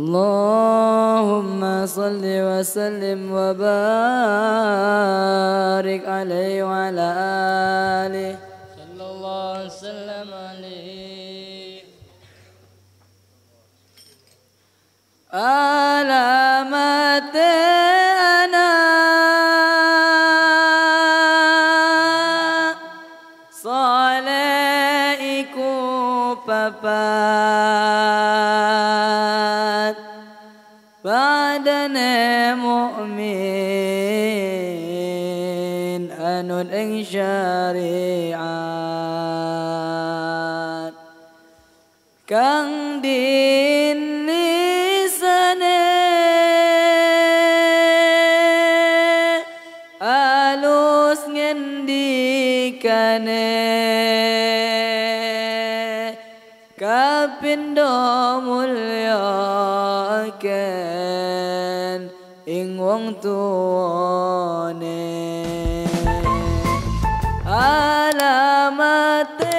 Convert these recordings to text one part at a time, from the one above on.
اللهم صل وسلم وبارك عليه وعلى آله صلى الله وسلم عليه. alamat anak soleh iku papat badane mukmin anut ing syariat kang dinisane alus ngendikane kapindo mulya ken ing wong tuwane alamate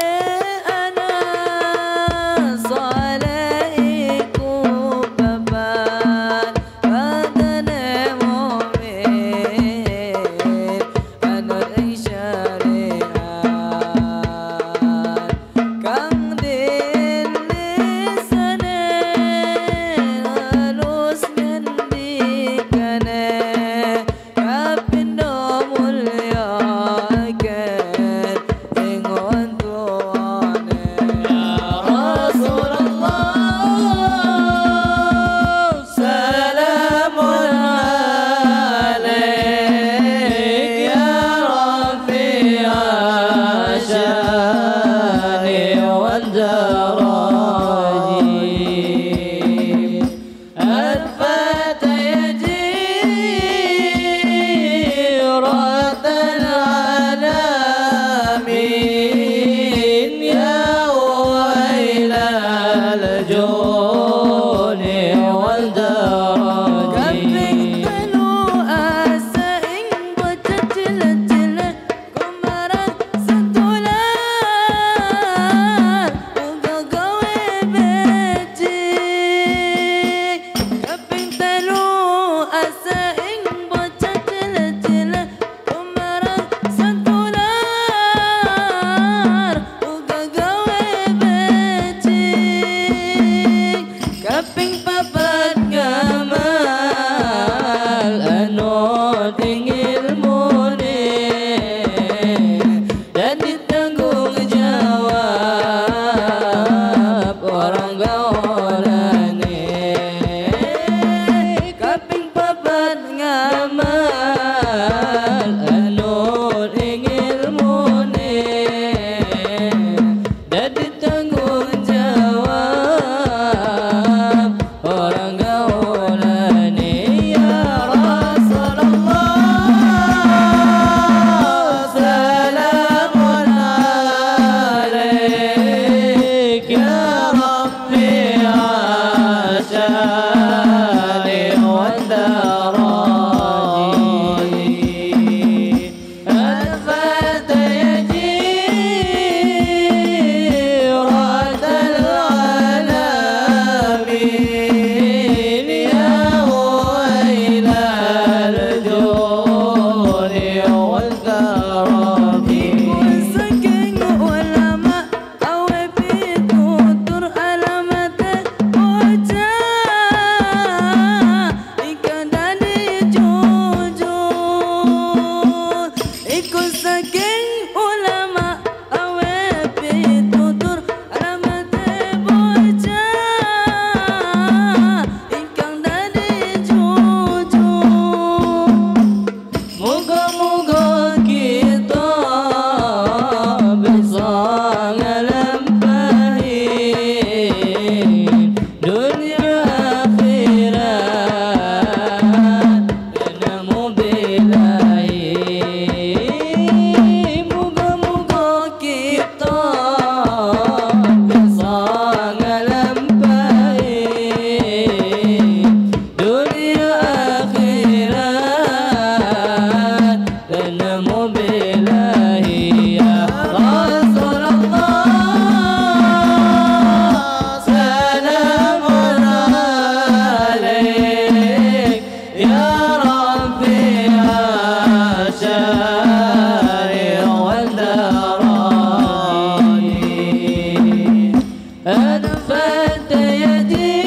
أنفت يدي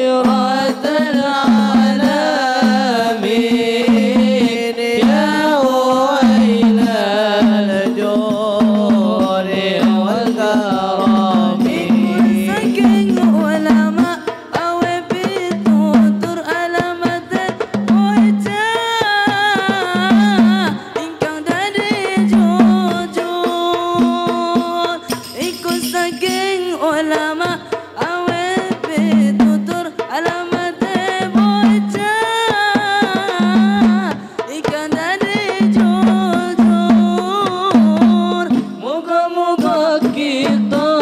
رأت العالمين يا ويل الجور والكرم سكن علماء أو بتوتر علامة wajah ingkang dari jujur ikut saking ulama awet pitutur alamat wajah ingkang dari jujur moga-moga kita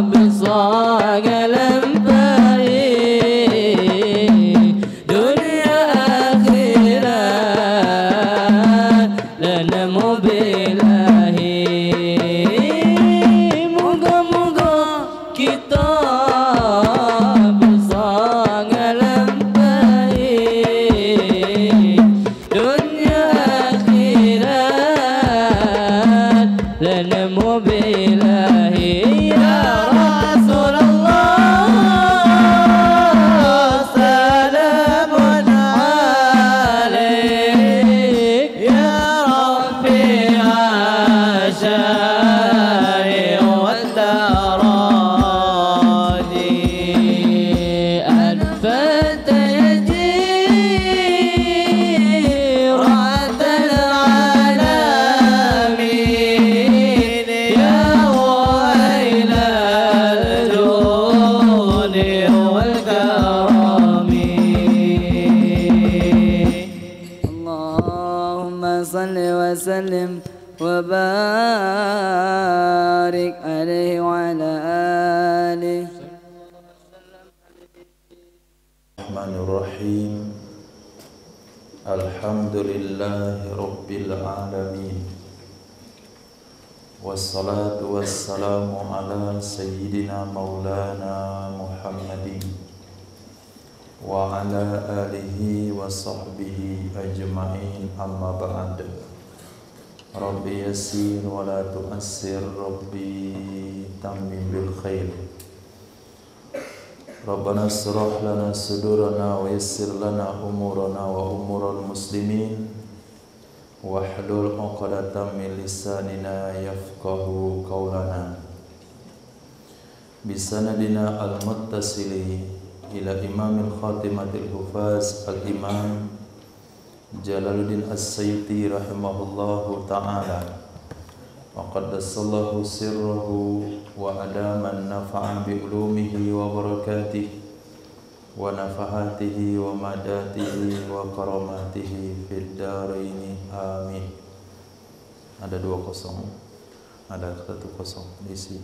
bisa ngelempai dunia akhirat dan nemu bilahi moga-moga kita bisa ngelempai dunia akhirat dan nemu bilahi ya Rasulullah salamun alaik ya Rafi asyari wa taradi anfat yadi ra'at العالمين يا ويل الجود والكرم اللهم صل وسلم وبارك عليه وعلى آله Bismillahirrahmanirrahim. Alhamdulillahi Rabbil Alamin. Wassalatu wassalamu ala Sayyidina Maulana Muhammadin wa ala alihi wa sahbihi ajma'in amma ba'd. Rabbi yassir wa la tu'assir, Rabbi tammim bil khair. Rabbana asrah lana sudurana wa yassir lana umurana wa umural muslimin wahlul 'uqdatam min lisanina yafqahu qawlana bisanadina al-muttasili ila imamil khatimatil hufaz al-imam Jalaluddin As-Sayyuti rahimahullahu ta'ala wa qaddasallahu sirrahu wa adaman nafa'a bi ulumihi wa barakatihi wa nafahatihi wa madatihi wa karamatihi fid daraini amin. Ada 2 kosong, ada 1 kosong diisi.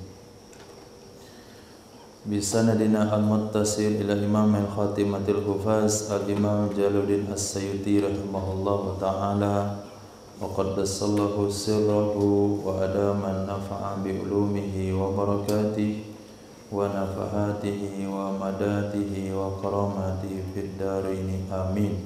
Bisanadina al-muttasil ila imam al-khatimatil hufaz al-imam Jalaluddin As-Sayyuti rahimahullahu ta'ala wa qaddasallahu sirrahu wa adaman nafa'a bi ulumihi wa barakatihi wa nafahatihi wa madatihi wa karamatihi fid daraini amin.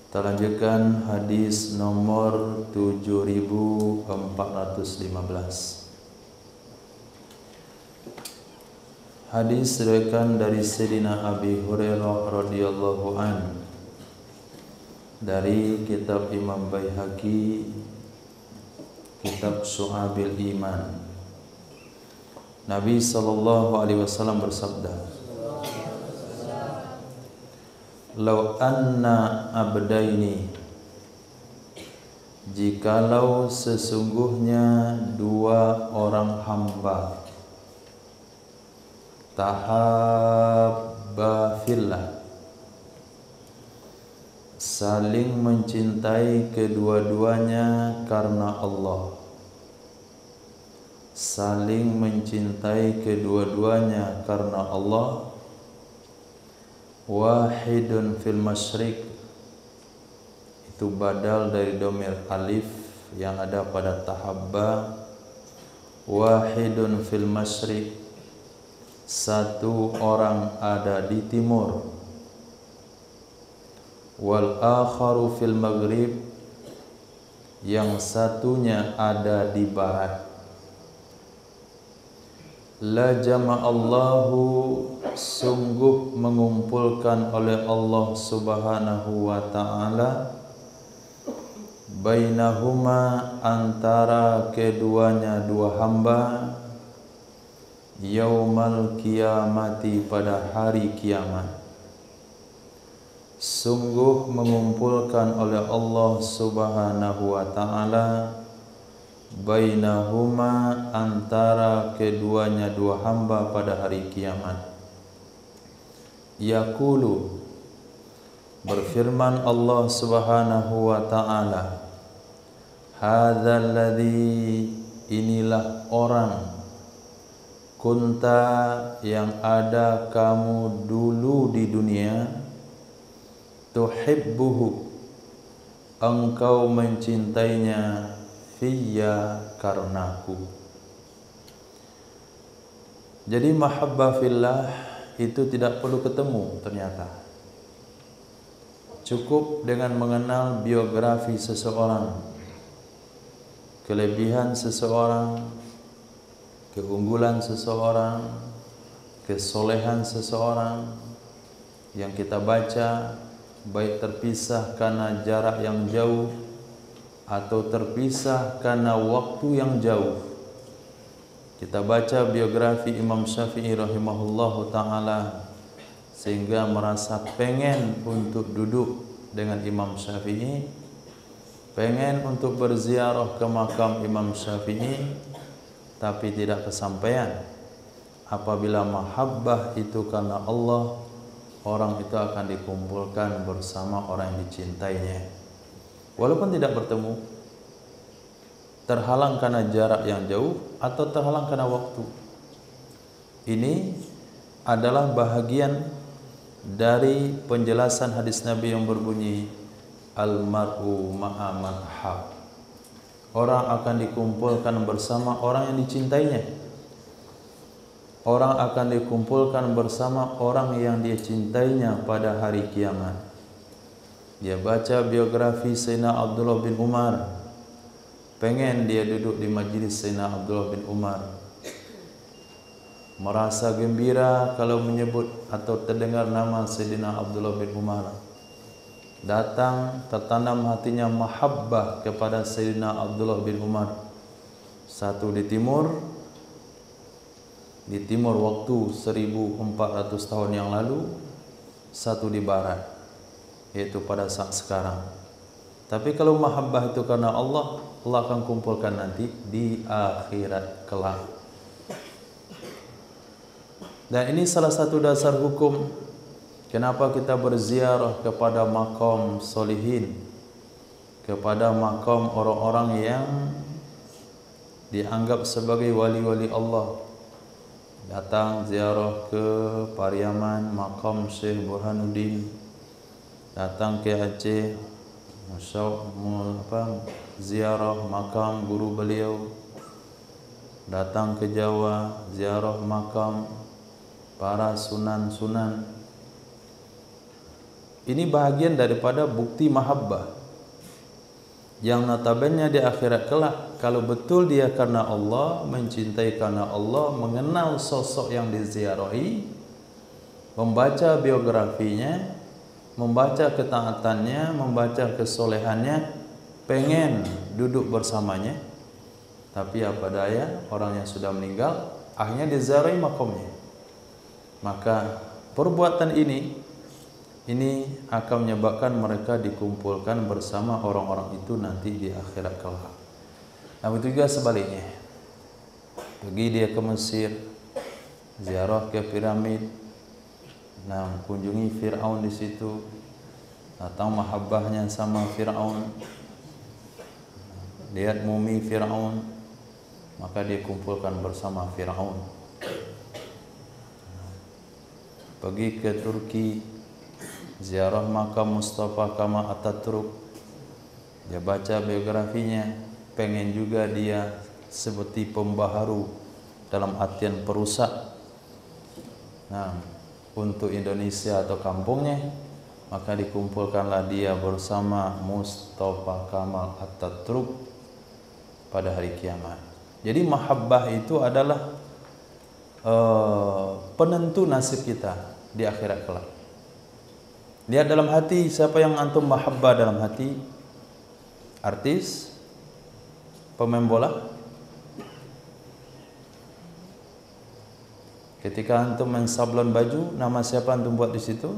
Kita lanjutkan hadis nomor 7415. Hadis diriwayatkan dari Sayyidina Abi Hurairah radhiyallahu an dari kitab Imam Baihaqi, kitab Syu'abil Iman. Nabi sallallahu alaihi wasallam bersabda, "Lau anna abdaini, jikalau sesungguhnya 2 orang hamba tahabba fillah, saling mencintai kedua-duanya karena Allah, saling mencintai kedua-duanya karena Allah. Wahidun fil masyriq, itu badal dari domir alif yang ada pada tahabba. Wahidun fil masyriq, 1 orang ada di timur. Wal akharu fil maghrib, yang satunya ada di barat. La jama'allahu, sungguh mengumpulkan oleh Allah Subhanahu wa ta'ala, bainahuma, antara keduanya dua hamba, yaumal kiamati, pada hari kiamat. Sungguh mengumpulkan oleh Allah Subhanahu wa ta'ala bainahuma, antara keduanya dua hamba pada hari kiamat. Yaqulu, berfirman Allah Subhanahu wa ta'ala, hadzal ladzi, inilah orang, kunta, yang ada kamu dulu di dunia, tuhibbuhu, engkau mencintainya, fiyya, karenaku. Jadi mahabbah fillah itu tidak perlu ketemu ternyata. Cukup dengan mengenal biografi seseorang, kelebihan seseorang, keunggulan seseorang, kesolehan seseorang yang kita baca, baik terpisah karena jarak yang jauh atau terpisah karena waktu yang jauh. Kita baca biografi Imam Syafi'i rahimahullahu ta'ala sehingga merasa pengen untuk duduk dengan Imam Syafi'i, pengen untuk berziarah ke makam Imam Syafi'i, tapi tidak kesampaian. Apabila mahabbah itu karena Allah, orang itu akan dikumpulkan bersama orang yang dicintainya. Walaupun tidak bertemu, terhalang karena jarak yang jauh atau terhalang karena waktu. Ini adalah bahagian dari penjelasan hadis Nabi yang berbunyi al-mar'u ma'a man ahab. Orang akan dikumpulkan bersama orang yang dicintainya. Orang akan dikumpulkan bersama orang yang dia cintainya pada hari kiamat. Dia baca biografi Sayyidina Abdullah bin Umar, pengen dia duduk di majlis Sayyidina Abdullah bin Umar, merasa gembira kalau menyebut atau terdengar nama Sayyidina Abdullah bin Umar. Datang, tertanam hatinya mahabbah kepada Sayyidina Abdullah bin Umar. Satu di timur waktu 1400 tahun yang lalu, satu di barat, yaitu pada saat sekarang. Tapi kalau mahabbah itu karena Allah, Allah akan kumpulkan nanti di akhirat kelak. Dan ini salah satu dasar hukum kenapa kita berziarah kepada makam solihin, kepada makam orang-orang yang dianggap sebagai wali-wali Allah. Datang ziarah ke Pariaman, makam Syekh Burhanuddin. Datang ke Aceh, ziarah makam guru beliau. Datang ke Jawa, ziarah makam para sunan-sunan. Ini bahagian daripada bukti mahabbah yang notabene di akhirat kelak, kalau betul dia karena Allah, mencintai karena Allah, mengenal sosok yang diziarahi, membaca biografinya, membaca ketaatannya, membaca kesolehannya, pengen duduk bersamanya. Tapi apa daya, orang yang sudah meninggal akhirnya diziarahi makamnya. Maka perbuatan ini akan menyebabkan mereka dikumpulkan bersama orang-orang itu nanti di akhirat kelak. Nah, begitu juga sebaliknya. Pergi dia ke Mesir, ziarah ke piramid, nah, kunjungi Fir'aun di situ, datang mahabbahnya sama Fir'aun, lihat mumi Fir'aun, maka dia kumpulkan bersama Fir'aun. Pergi ke Turki, ziarah makam Mustafa Kemal Atatürk, dia baca biografinya, pengen juga dia seperti pembaharu dalam artian perusak. Nah, untuk Indonesia atau kampungnya, maka dikumpulkanlah dia bersama Mustafa Kemal Atatürk pada hari kiamat. Jadi mahabbah itu adalah penentu nasib kita di akhirat kelak. Lihat dalam hati, siapa yang antum mahabbah dalam hati? Artis, pemain bola. Ketika antum mensablon baju, nama siapa antum buat di situ?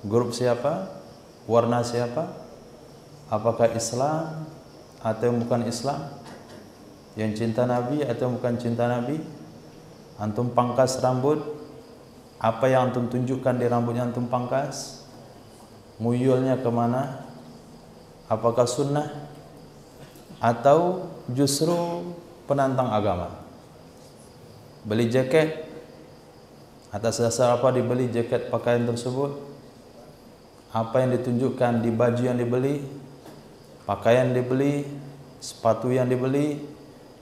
Grup siapa? Warna siapa? Apakah Islam atau bukan Islam? Yang cinta Nabi atau bukan cinta Nabi? Antum pangkas rambut, apa yang antum tunjukkan di rambutnya antum pangkas? Muyulnya kemana? Apakah sunnah atau justru penantang agama? Beli jaket, atas dasar apa dibeli jaket pakaian tersebut? Apa yang ditunjukkan di baju yang dibeli? Pakaian dibeli, sepatu yang dibeli,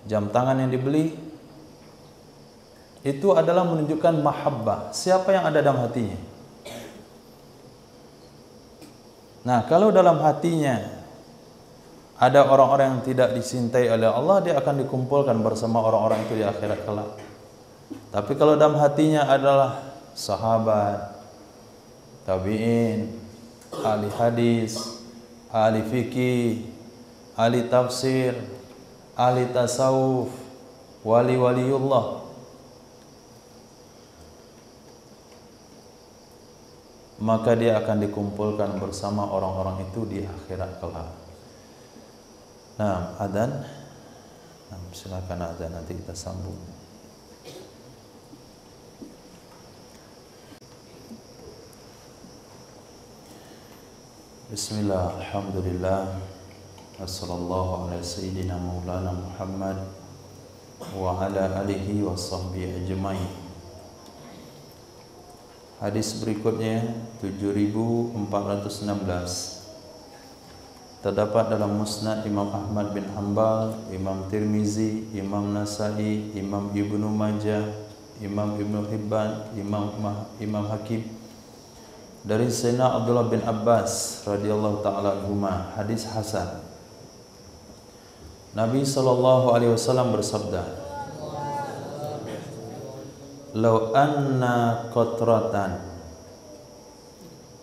jam tangan yang dibeli? Itu adalah menunjukkan mahabbah, siapa yang ada dalam hatinya. Nah, kalau dalam hatinya ada orang-orang yang tidak dicintai oleh Allah, dia akan dikumpulkan bersama orang-orang itu di akhirat kelak. Tapi kalau dalam hatinya adalah sahabat, tabi'in, ahli hadis, ahli fikih, ahli tafsir, ahli tasawuf, wali-waliullah, maka dia akan dikumpulkan bersama orang-orang itu di akhirat kelak. Nah, adzan. Nah, silakan adzan, nanti kita sambung. Bismillah, alhamdulillah, wassallallahu ala sayyidina maulana Muhammad wa ala alihi wa sahbihi ajma'in. Hadis berikutnya 7416 terdapat dalam Musnad Imam Ahmad bin Hanbal, Imam Tirmizi, Imam Nasai, Imam Ibnu Majah, Imam Ibnu Hibban, Imam Hakim dari Sayyidina Abdullah bin Abbas radhiyallahu ta'ala anhuma, hadis hasan. Nabi sallallahu alaihi wasallam bersabda, "Lau anna qatratan,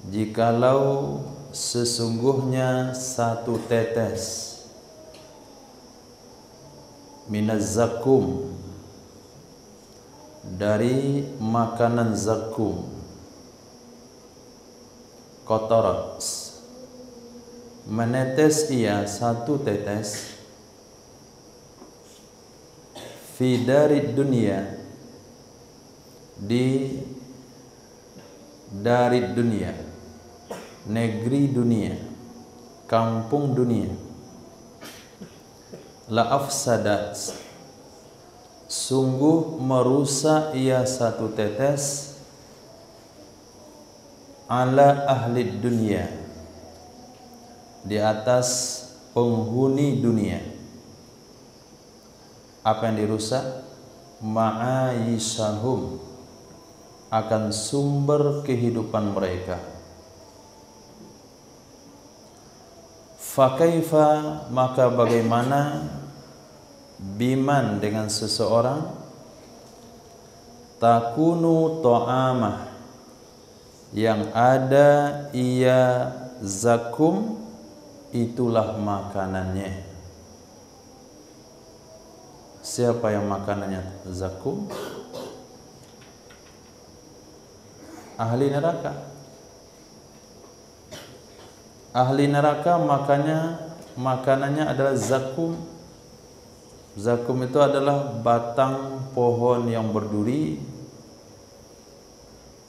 jikalau sesungguhnya satu tetes minaz zakum, dari makanan zakum, kotorat, menetes ia satu tetes, fi dari dunia, di dari dunia, negeri dunia, kampung dunia, la afsadat, sungguh merusak ia satu tetes, ala ahli dunia, di atas penghuni dunia. Apa yang dirusak? Ma'aishahum, akan sumber kehidupan mereka. Fakaifa, maka bagaimana, biman, dengan seseorang, takunu ta'amah, yang ada ia zakum, itulah makanannya. Siapa yang makanannya zakum? Ahli neraka. Ahli neraka makanannya adalah zakum. Zakum itu adalah batang pohon yang berduri.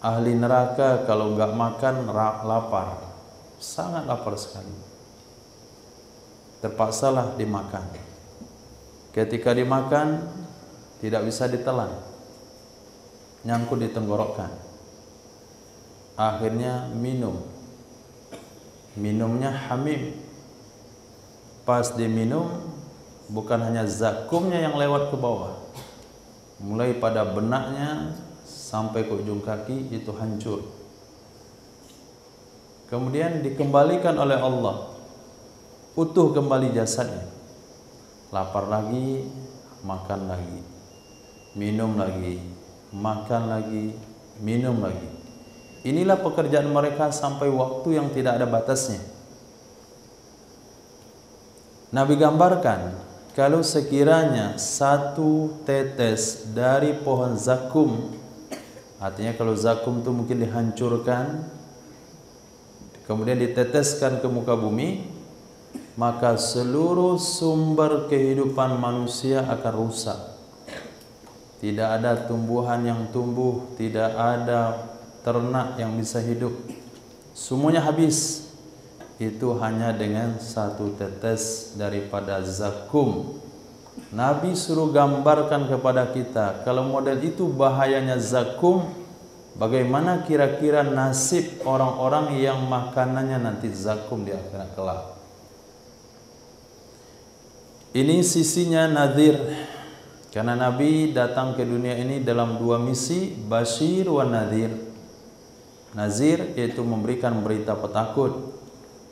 Ahli neraka kalau enggak makan lapar, sangat lapar sekali. Terpaksalah dimakan. Ketika dimakan tidak bisa ditelan, nyangkut di tenggorokan. Akhirnya minumnya hamim. Pas diminum, bukan hanya zakumnya yang lewat ke bawah, mulai pada benaknya sampai ke ujung kaki itu hancur. Kemudian dikembalikan oleh Allah, utuh kembali jasadnya. Lapar lagi, makan lagi. minum lagi, makan lagi, minum lagi. Inilah pekerjaan mereka sampai waktu yang tidak ada batasnya. Nabi gambarkan, kalau sekiranya satu tetes dari pohon zakum, artinya kalau zakum itu mungkin dihancurkan, kemudian diteteskan ke muka bumi, maka seluruh sumber kehidupan manusia akan rusak. Tidak ada tumbuhan yang tumbuh, tidak ada ternak yang bisa hidup. Semuanya habis. Itu hanya dengan satu tetes daripada zakum. Nabi suruh gambarkan kepada kita, kalau model itu bahayanya zakum, bagaimana kira-kira nasib orang-orang yang makanannya nanti zakum di akhirat kelak. Ini sisinya nadhir, karena Nabi datang ke dunia ini dalam dua misi, basyir wa nadhir. Nazir yaitu memberikan berita petakut,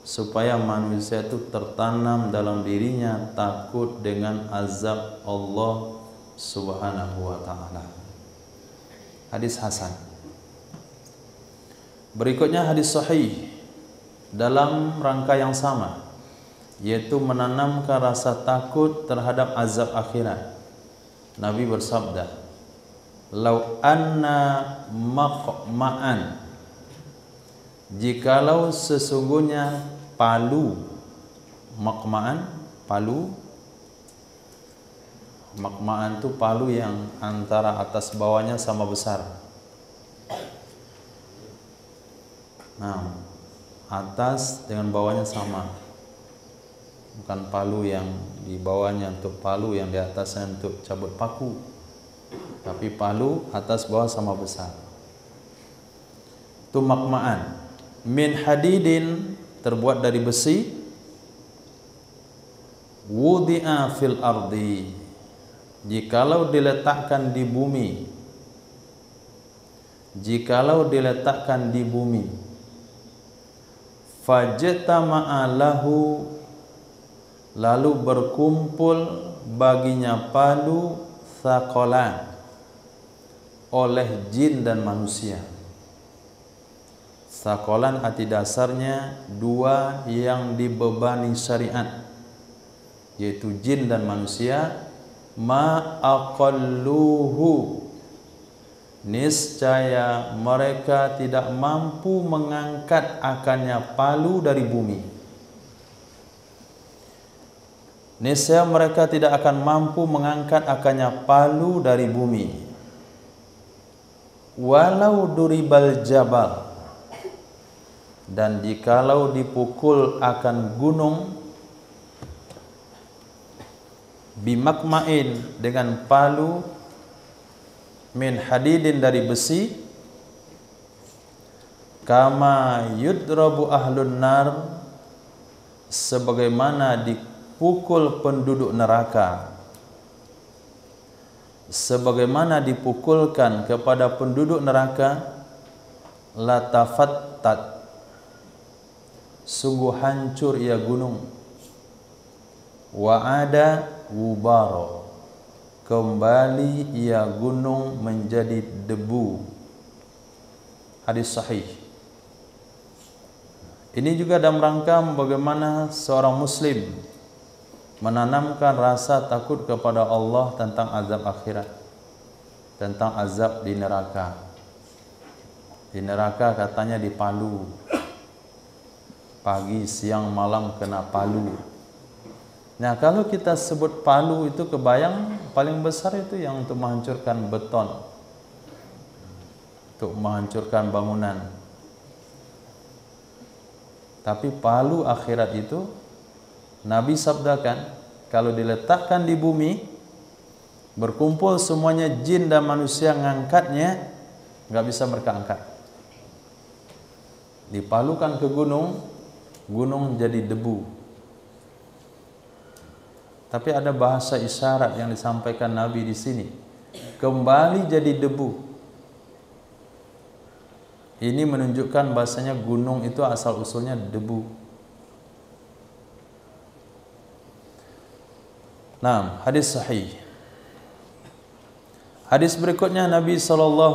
supaya manusia itu tertanam dalam dirinya takut dengan azab Allah Subhanahu wa ta'ala. Hadis hasan. Berikutnya hadis sahih dalam rangka yang sama, yaitu menanamkan rasa takut terhadap azab akhirat. Nabi bersabda, "Lau anna maqma'an", jikalau sesungguhnya palu, maqma'an, palu, maqma'an itu palu yang antara atas bawahnya sama besar. Nah, atas dengan bawahnya sama, bukan palu yang di bawahnya untuk palu, yang di atasnya untuk cabut paku, tapi palu atas bawah sama besar. Itu maqma'an. Min hadidin, terbuat dari besi, wudi'a fil ardi, jikalau diletakkan di bumi, jikalau diletakkan di bumi, fajtama'a lahu, lalu berkumpul baginya palu thaqalan, oleh jin dan manusia. Sakolan arti dasarnya dua yang dibebani syariat, yaitu jin dan manusia. Ma aqalluhu, niscaya mereka tidak mampu mengangkat akannya palu dari bumi. Niscaya mereka tidak akan mampu mengangkat akannya palu dari bumi. Walau duribal jabal, dan jikalau dipukul akan gunung, bimakmain, dengan palu, min hadidin, dari besi, kama yudrabu ahlun nar, sebagaimana dipukul penduduk neraka, sebagaimana dipukulkan kepada penduduk neraka, latafattat, sungguh hancur ia gunung, wa ada wubaro, kembali ia gunung menjadi debu. Hadis sahih. Ini juga dalam rangka bagaimana seorang muslim menanamkan rasa takut kepada Allah tentang azab akhirat, tentang azab di neraka. Di neraka katanya dipalu, pagi, siang, malam kena palu. Nah, kalau kita sebut palu itu kebayang paling besar itu yang untuk menghancurkan beton, untuk menghancurkan bangunan. Tapi palu akhirat itu Nabi sabdakan, kalau diletakkan di bumi, berkumpul semuanya jin dan manusia, ngangkatnya nggak bisa mereka angkat. Dipalukan ke gunung, gunung jadi debu. Tapi ada bahasa isyarat yang disampaikan Nabi di sini, kembali jadi debu. Ini menunjukkan bahasanya gunung itu asal usulnya debu. Nah, hadis sahih. Hadis berikutnya Nabi SAW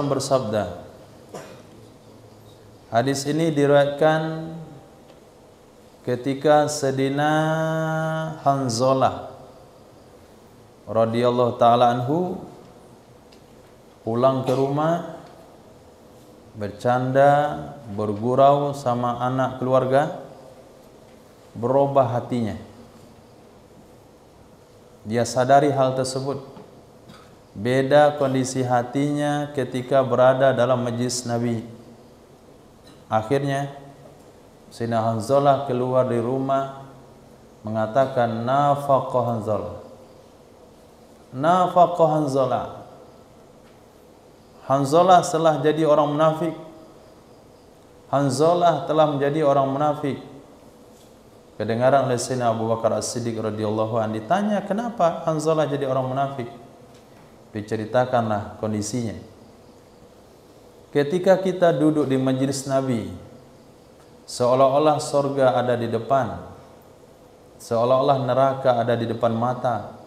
bersabda. Hadis ini diriwayatkan ketika Sayyidina Hanzalah radhiyallahu taala anhu pulang ke rumah, bercanda, bergurau sama anak keluarga, berubah hatinya. Dia sadari hal tersebut. Beda kondisi hatinya ketika berada dalam majlis Nabi. Akhirnya Sayyidina Hanzalah keluar di rumah mengatakan nafaqa Hanzalah. Nafaqa Hanzalah. Hanzalah telah jadi orang munafik. Hanzalah telah menjadi orang munafik. Kedengaran oleh Sayyidina Abu Bakar As-Siddiq radhiyallahu anhu, ditanya kenapa Hanzalah jadi orang munafik. Diceritakanlah kondisinya. Ketika kita duduk di majlis Nabi, seolah-olah surga ada di depan, seolah-olah neraka ada di depan mata.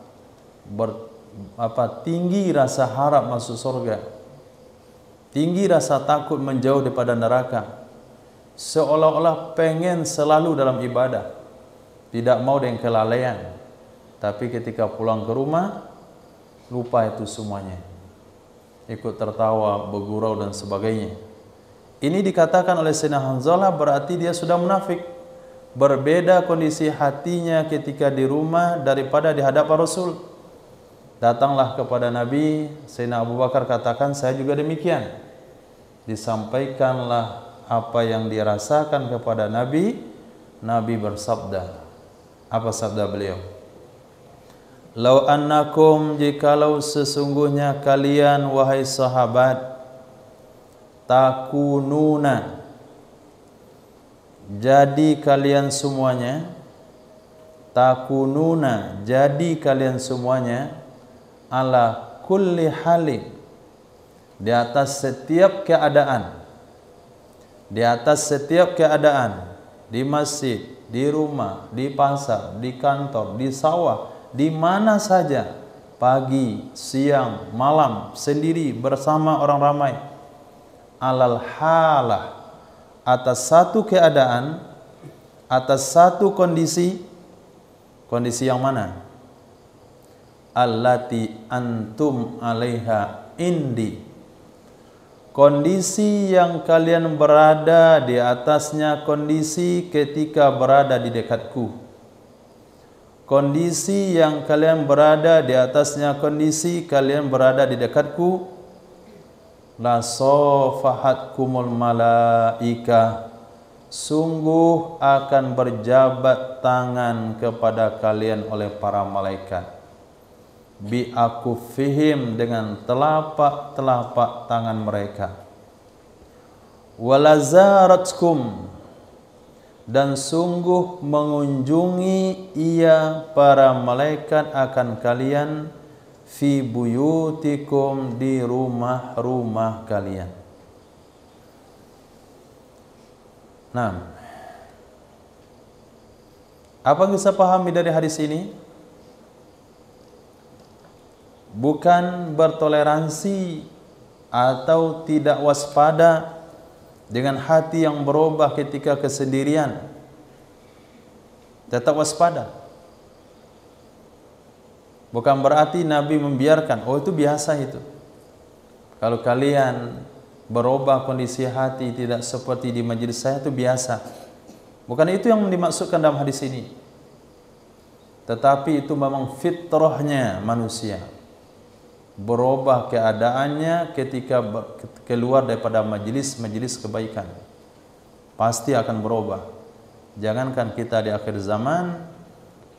Tinggi rasa harap masuk surga, tinggi rasa takut menjauh daripada neraka, seolah-olah pengen selalu dalam ibadah, tidak mau dengan kelalaian. Tapi ketika pulang ke rumah, lupa itu semuanya, ikut tertawa, bergurau dan sebagainya. Ini dikatakan oleh Sayyidina Hanzalah berarti dia sudah munafik. Berbeda kondisi hatinya ketika di rumah daripada di hadapan Rasul. Datanglah kepada Nabi, Sayyidina Abu Bakar katakan, saya juga demikian. Disampaikanlah apa yang dirasakan kepada Nabi. Nabi bersabda. Apa sabda beliau? Lau annakum, jikalau sesungguhnya kalian wahai sahabat, takununa, jadi kalian semuanya, takununa, jadi kalian semuanya, ala kulli halin, di atas setiap keadaan, di atas setiap keadaan, di masjid, di rumah, di pasar, di kantor, di sawah, di mana saja, pagi, siang, malam, sendiri, bersama orang ramai, alal halah, atas satu keadaan, atas satu kondisi. Kondisi yang mana? Allati antum alaiha indi, kondisi yang kalian berada di atasnya, kondisi ketika berada di dekatku. Kondisi yang kalian berada di atasnya, kondisi kalian berada di dekatku. La sofahatkumul malaika, sungguh akan berjabat tangan kepada kalian oleh para malaikat. Bi akufihim, dengan telapak-telapak tangan mereka. Walazaratkum, dan sungguh mengunjungi ia para malaikat akan kalian, fi buyutikum, di rumah-rumah kalian. Nah, apa yang bisa pahami dari hadis ini? Bukan bertoleransi atau tidak waspada dengan hati yang berubah ketika kesendirian. Tetap waspada. Bukan berarti Nabi membiarkan, oh itu biasa itu. Kalau kalian berubah kondisi hati tidak seperti di majelis saya, itu biasa. Bukan itu yang dimaksudkan dalam hadis ini. Tetapi itu memang fitrahnya manusia. Berubah keadaannya ketika keluar daripada majelis kebaikan. Pasti akan berubah. Jangankan kita di akhir zaman,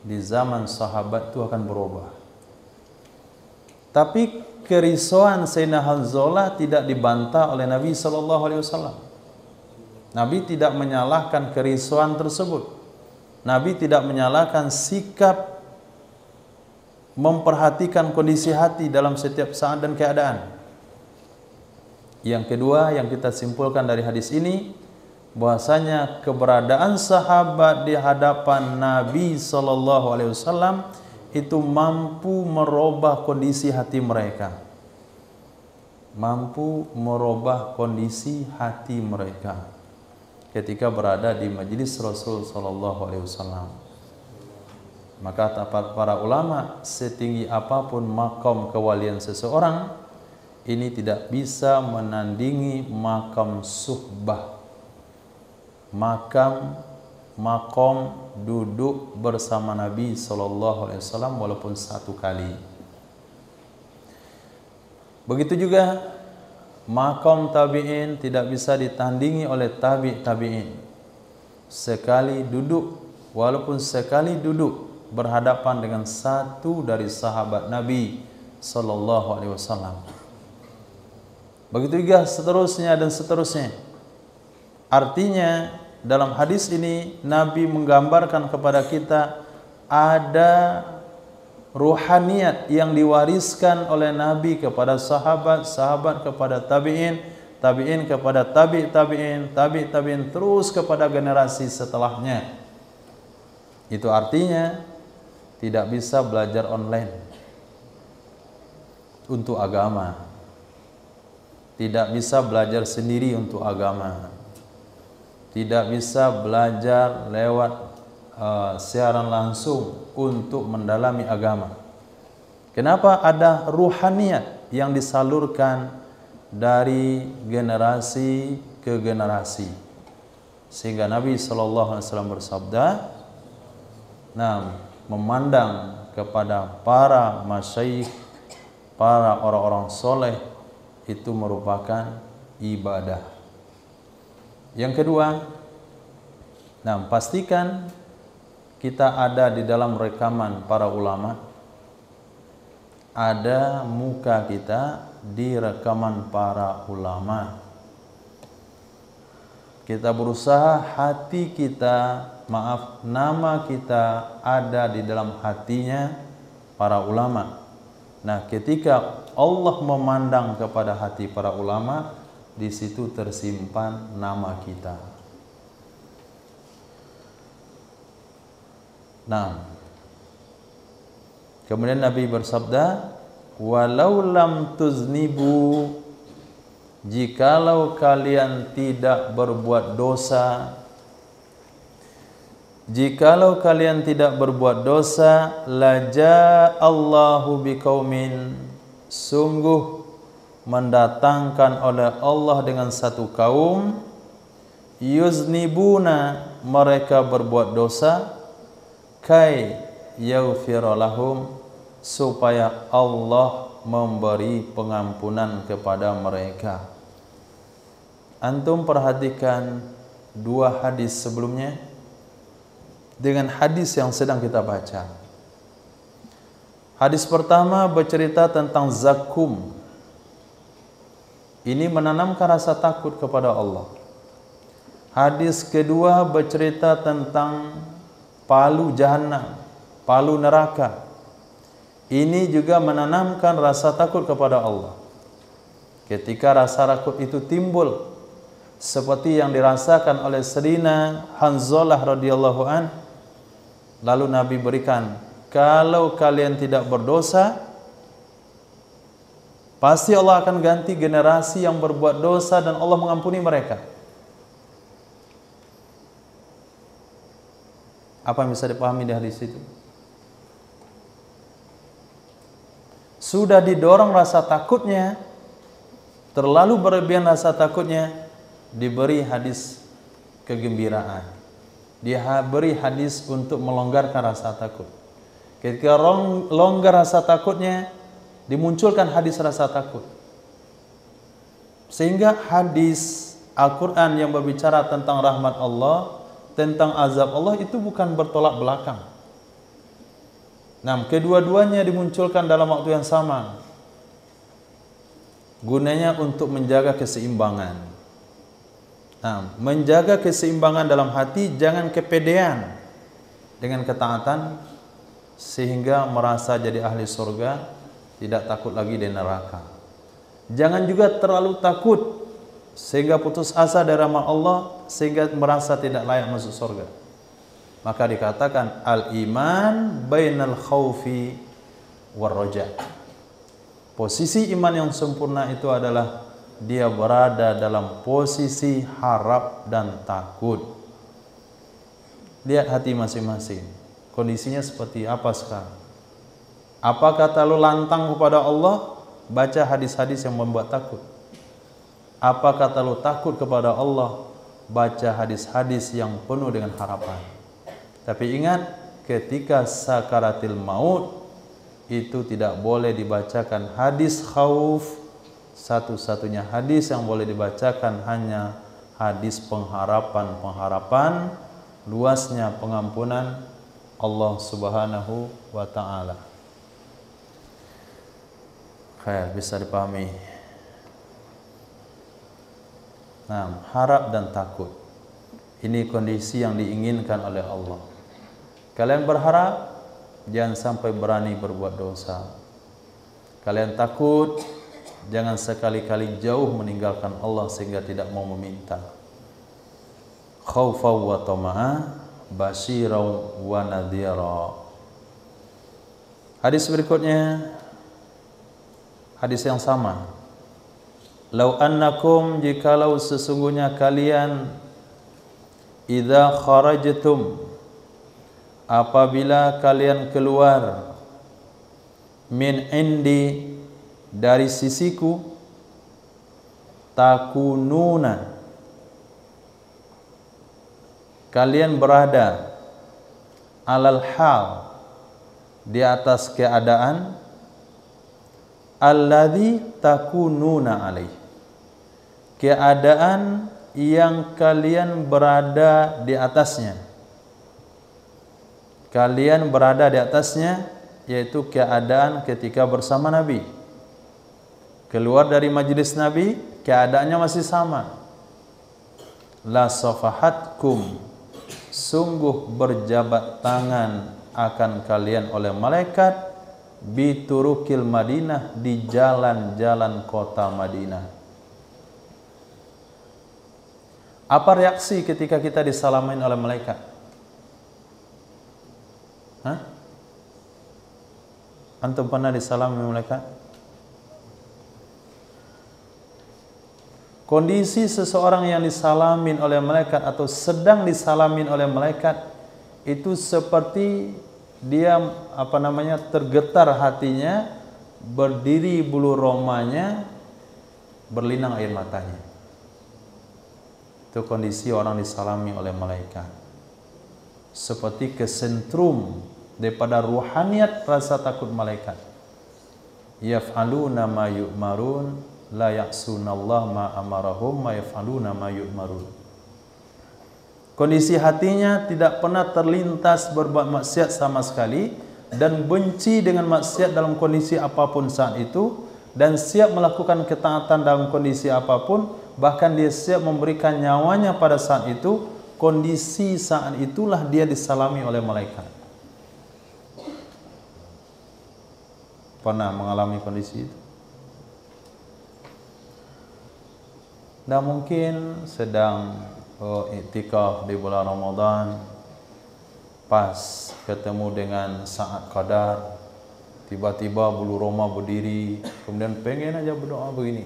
di zaman sahabat itu akan berubah. Tapi kerisauan Sayyidina Hanzalah tidak dibantah oleh Nabi SAW. Nabi tidak menyalahkan kerisauan tersebut. Nabi tidak menyalahkan sikap memperhatikan kondisi hati dalam setiap saat dan keadaan. Yang kedua yang kita simpulkan dari hadis ini, bahwasanya keberadaan sahabat di hadapan Nabi SAW itu mampu merubah kondisi hati mereka. mampu merubah kondisi hati mereka ketika berada di majelis Rasul sallallahu alaihi wasallam. Maka para ulama, setinggi apapun makom kewalian seseorang, ini tidak bisa menandingi makam suhbah, makom duduk bersama Nabi sallallahu alaihi wasallam walaupun satu kali. Begitu juga makom tabi'in tidak bisa ditandingi oleh tabi'in. Sekali duduk, walaupun sekali duduk berhadapan dengan satu dari sahabat Nabi sallallahu alaihi wasallam. Begitu juga seterusnya dan seterusnya. Artinya dalam hadis ini Nabi menggambarkan kepada kita ada ruhaniyat yang diwariskan oleh Nabi kepada sahabat, sahabat kepada tabi'in, tabi'in kepada tabi'in, tabi'in terus kepada generasi setelahnya. Itu artinya tidak bisa belajar online untuk agama. Tidak bisa belajar sendiri untuk agama. Tidak bisa belajar lewat siaran langsung untuk mendalami agama. Kenapa? Ada ruhaniyat yang disalurkan dari generasi ke generasi. Sehingga Nabi sallallahu alaihi wasallam bersabda, memandang kepada para masyayikh, para orang-orang soleh itu merupakan ibadah. Yang kedua, pastikan kita ada di dalam rekaman para ulama, ada muka kita di rekaman para ulama. Kita berusaha hati kita, nama kita ada di dalam hatinya para ulama. Nah, ketika Allah memandang kepada hati para ulama, di situ tersimpan nama kita. Kemudian Nabi bersabda, walau lam tuznibu, jikalau kalian tidak berbuat dosa, jikalau kalian tidak berbuat dosa, laja Allahu biqaumin, sungguh mendatangkan oleh Allah dengan satu kaum, yuznibuna, mereka berbuat dosa, kai yaghfira lahum, supaya Allah memberi pengampunan kepada mereka. Antum perhatikan dua hadis sebelumnya dengan hadis yang sedang kita baca. Hadis pertama bercerita tentang zakum. Ini menanamkan rasa takut kepada Allah. Hadis kedua bercerita tentang palu jahanam, palu neraka. Ini juga menanamkan rasa takut kepada Allah. Ketika rasa takut itu timbul, seperti yang dirasakan oleh Sayyidina Hanzalah radhiyallahu an, lalu Nabi berikan, kalau kalian tidak berdosa, pasti Allah akan ganti generasi yang berbuat dosa dan Allah mengampuni mereka. Apa yang bisa dipahami di hadis itu? Sudah didorong rasa takutnya, terlalu berlebihan rasa takutnya, diberi hadis kegembiraan. Dia beri hadis untuk melonggarkan rasa takut. Ketika longgar rasa takutnya, dimunculkan hadis rasa takut. Sehingga hadis Al-Quran yang berbicara tentang rahmat Allah, tentang azab Allah itu bukan bertolak belakang. Kedua-duanya dimunculkan dalam waktu yang sama. Gunanya untuk menjaga keseimbangan. Menjaga keseimbangan dalam hati, jangan kepedean dengan ketaatan sehingga merasa jadi ahli surga, tidak takut lagi di neraka. Jangan juga terlalu takut sehingga putus asa dari rahmat Allah, sehingga merasa tidak layak masuk surga. Maka dikatakan al-iman bainal khaufi war raja. Posisi iman yang sempurna itu adalah dia berada dalam posisi harap dan takut. Lihat hati masing-masing, kondisinya seperti apa sekarang. Apa kata lu lantang kepada Allah? Baca hadis-hadis yang membuat takut. Apa kata lu takut kepada Allah? Baca hadis-hadis yang penuh dengan harapan. Tapi ingat, ketika sakaratil maut itu tidak boleh dibacakan hadis khauf. Satu-satunya hadis yang boleh dibacakan hanya hadis pengharapan, luasnya pengampunan Allah Subhanahu wa taala. Khair, bisa dipahami. Nah, harap dan takut. Ini kondisi yang diinginkan oleh Allah. Kalian berharap jangan sampai berani berbuat dosa. Kalian takut jangan sekali-kali jauh meninggalkan Allah sehingga tidak mau meminta. Khaufa wa tama'a basyirau wa nadhira. Hadis berikutnya, hadis yang sama. Lau annakum, jikalau sesungguhnya kalian, idza kharajtum, apabila kalian keluar, min indi, dari sisiku, takununa, kalian berada, alal hal, di atas keadaan, alladzi takununa alaih, keadaan yang kalian berada di atasnya. Kalian berada di atasnya, yaitu keadaan ketika bersama Nabi. Keluar dari majlis Nabi, keadaannya masih sama. La safahatkum, sungguh berjabat tangan akan kalian oleh malaikat, biturukil Madinah, di jalan-jalan kota Madinah. Apa reaksi ketika kita disalamin oleh malaikat? Hah? Antum pernah disalami oleh malaikat? Kondisi seseorang yang disalamin oleh malaikat atau sedang disalamin oleh malaikat itu seperti dia tergetar hatinya, berdiri bulu romanya, berlinang air matanya. Itu kondisi orang disalami oleh malaikat. Seperti kesentrum daripada ruhaniyat rasa takut malaikat. Yaf'aluna ma yu'marun, la ya'sunallah ma amarahum ma yaf'aluna ma yu'marun. Kondisi hatinya tidak pernah terlintas berbuat maksiat sama sekali, dan benci dengan maksiat dalam kondisi apapun saat itu, dan siap melakukan ketaatan dalam kondisi apapun, bahkan dia siap memberikan nyawanya pada saat itu. Kondisi saat itulah dia disalami oleh malaikat. Pernah mengalami kondisi itu? Dan mungkin sedang iktikaf di bulan Ramadan, pas ketemu dengan saat qadar, tiba-tiba bulu roma berdiri, kemudian pengen aja berdoa begini.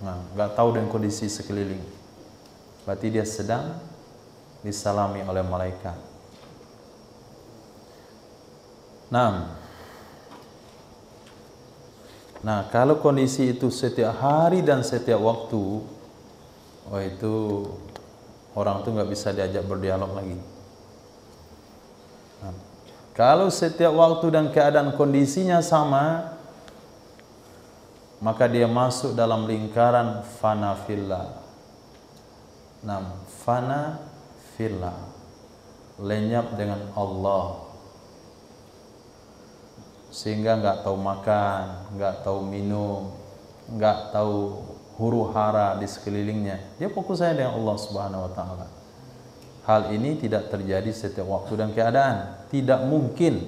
Nah, nggak tahu dengan kondisi sekeliling. Berarti dia sedang disalami oleh malaikat. Nah, kalau kondisi itu setiap hari dan setiap waktu, itu orang itu nggak bisa diajak berdialog lagi. Nah, kalau setiap waktu dan keadaan kondisinya sama, maka dia masuk dalam lingkaran fana fillah. Fana fillah, lenyap dengan Allah, sehingga nggak tahu makan, nggak tahu minum, nggak tahu huru hara di sekelilingnya. Dia fokus saja dengan Allah Subhanahu wa taala. Hal ini tidak terjadi setiap waktu dan keadaan, tidak mungkin.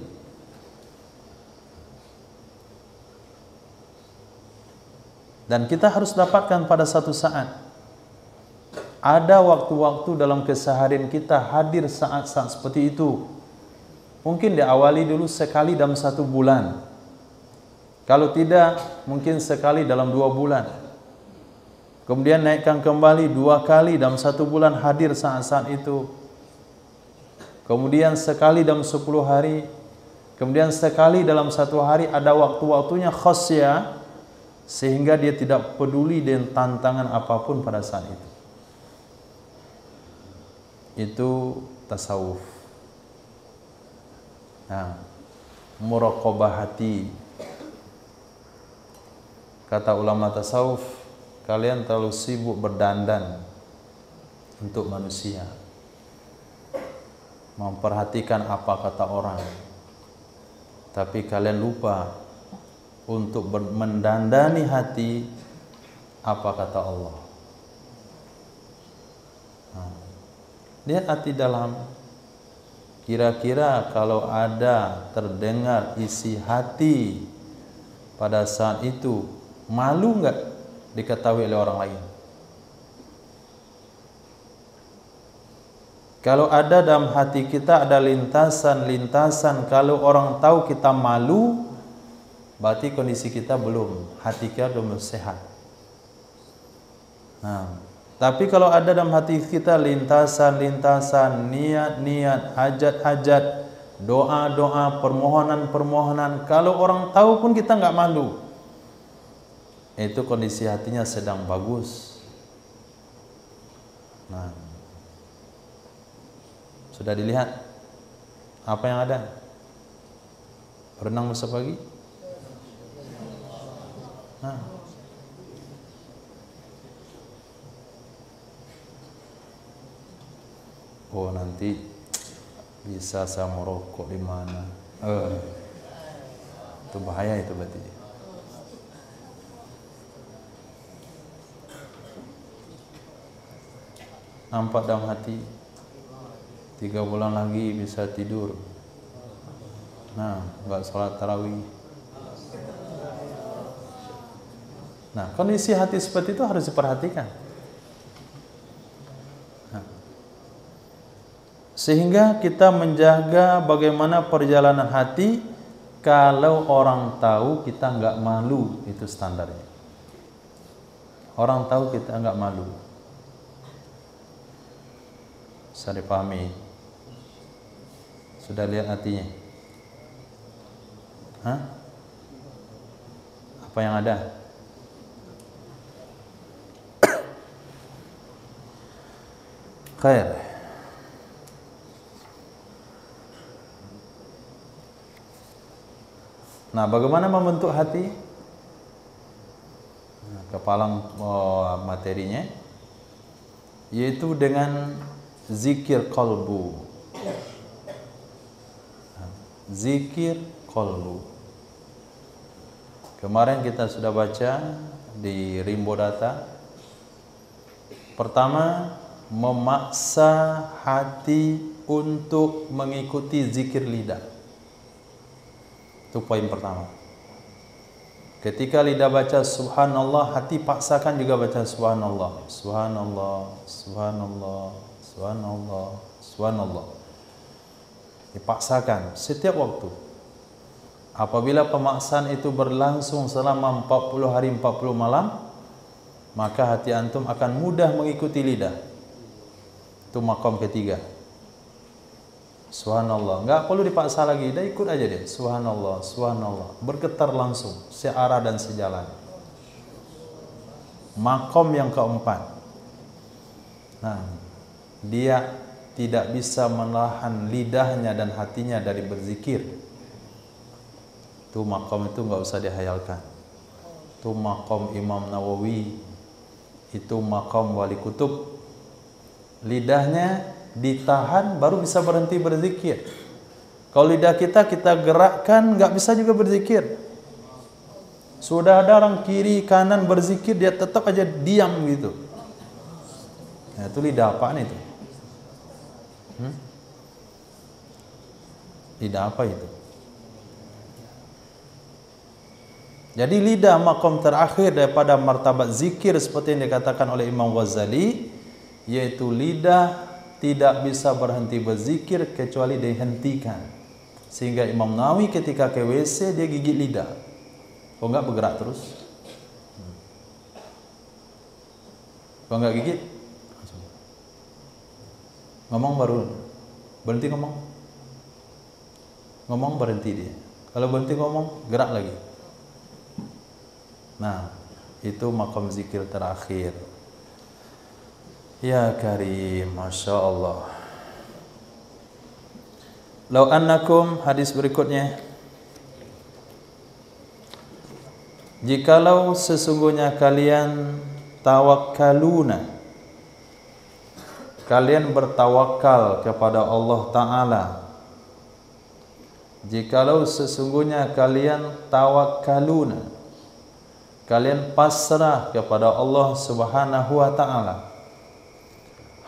Dan kita harus dapatkan pada satu saat. Ada waktu-waktu dalam keseharian kita hadir saat-saat seperti itu. Mungkin diawali dulu sekali dalam 1 bulan. Kalau tidak, mungkin sekali dalam 2 bulan. Kemudian naikkan kembali 2 kali dalam 1 bulan hadir saat-saat itu. Kemudian sekali dalam 10 hari. Kemudian sekali dalam 1 hari, ada waktu-waktunya khasyah, sehingga dia tidak peduli dengan tantangan apapun pada saat itu. Itu tasawuf. Nah, muraqabah hati. Kata ulama tasawuf, kalian terlalu sibuk berdandan untuk manusia, memperhatikan apa kata orang, tapi kalian lupa untuk mendandani hati apa kata Allah. Lihat hati dalam. Kira-kira kalau ada terdengar isi hati pada saat itu, malu enggak diketahui oleh orang lain? Kalau ada dalam hati kita ada lintasan-lintasan, kalau orang tahu kita malu, berarti kondisi kita belum, hati kita belum sehat. Nah, tapi kalau ada dalam hati kita lintasan-lintasan, niat-niat, hajat-hajat, doa-doa, permohonan-permohonan, kalau orang tahu pun kita enggak malu, itu kondisi hatinya sedang bagus. Nah, sudah dilihat apa yang ada? Renang besok pagi? Nah. Oh, nanti bisa saya merokok di mana? Itu bahaya itu berarti. Nampak dalam hati 3 bulan lagi bisa tidur. Nah, enggak sholat tarawih. Nah, kondisi hati seperti itu harus diperhatikan. Sehingga kita menjaga bagaimana perjalanan hati. Kalau orang tahu kita enggak malu, itu standarnya. Orang tahu kita enggak malu. Bisa dipahami? Sudah lihat hatinya? Hah? Apa yang ada? Khair. Nah, bagaimana membentuk hati? Nah, kepalang materinya, yaitu dengan zikir qalbu. Zikir qalbu. Kemarin kita sudah baca di Rimbo Data. Pertama, memaksa hati untuk mengikuti zikir lidah. Itu poin pertama. Ketika lidah baca subhanallah, hati paksakan juga baca subhanallah, subhanallah, subhanallah, subhanallah, subhanallah. Dipaksakan setiap waktu. Apabila pemaksaan itu berlangsung selama 40 hari 40 malam, maka hati antum akan mudah mengikuti lidah. Itu maqam ketiga. Subhanallah, enggak perlu dipaksa lagi, dah ikut aja dia. Subhanallah, subhanallah, bergetar langsung, searah dan sejalan. Maqam yang keempat. Nah, dia tidak bisa menahan lidahnya dan hatinya dari berzikir. Itu maqam itu enggak usah dihayalkan. Itu maqam Imam Nawawi. Itu maqam Wali Kutub. Lidahnya ditahan baru bisa berhenti berzikir. Kalau lidah kita gerakkan, nggak bisa juga berzikir. Sudah ada orang kiri kanan berzikir, dia tetap aja diam gitu. Nah, itu lidah apaan itu? Lidah apa itu? Jadi lidah maqam terakhir daripada martabat zikir seperti yang dikatakan oleh Imam Ghazali, yaitu lidah tidak bisa berhenti berzikir kecuali dihentikan. Sehingga Imam Nawawi ketika ke WC dia gigit lidah. Kalau enggak bergerak terus. Kalau enggak gigit, langsung. Ngomong baru berhenti ngomong. Ngomong berhenti dia. Kalau berhenti ngomong, gerak lagi. Nah, itu maqam zikir terakhir. Ya Karim, Masya Allah. Lau annakum, hadis berikutnya. Jikalau sesungguhnya kalian tawakkaluna, kalian bertawakal kepada Allah Ta'ala. Jikalau sesungguhnya kalian tawakkaluna, kalian pasrah kepada Allah Subhanahu wa Ta'ala,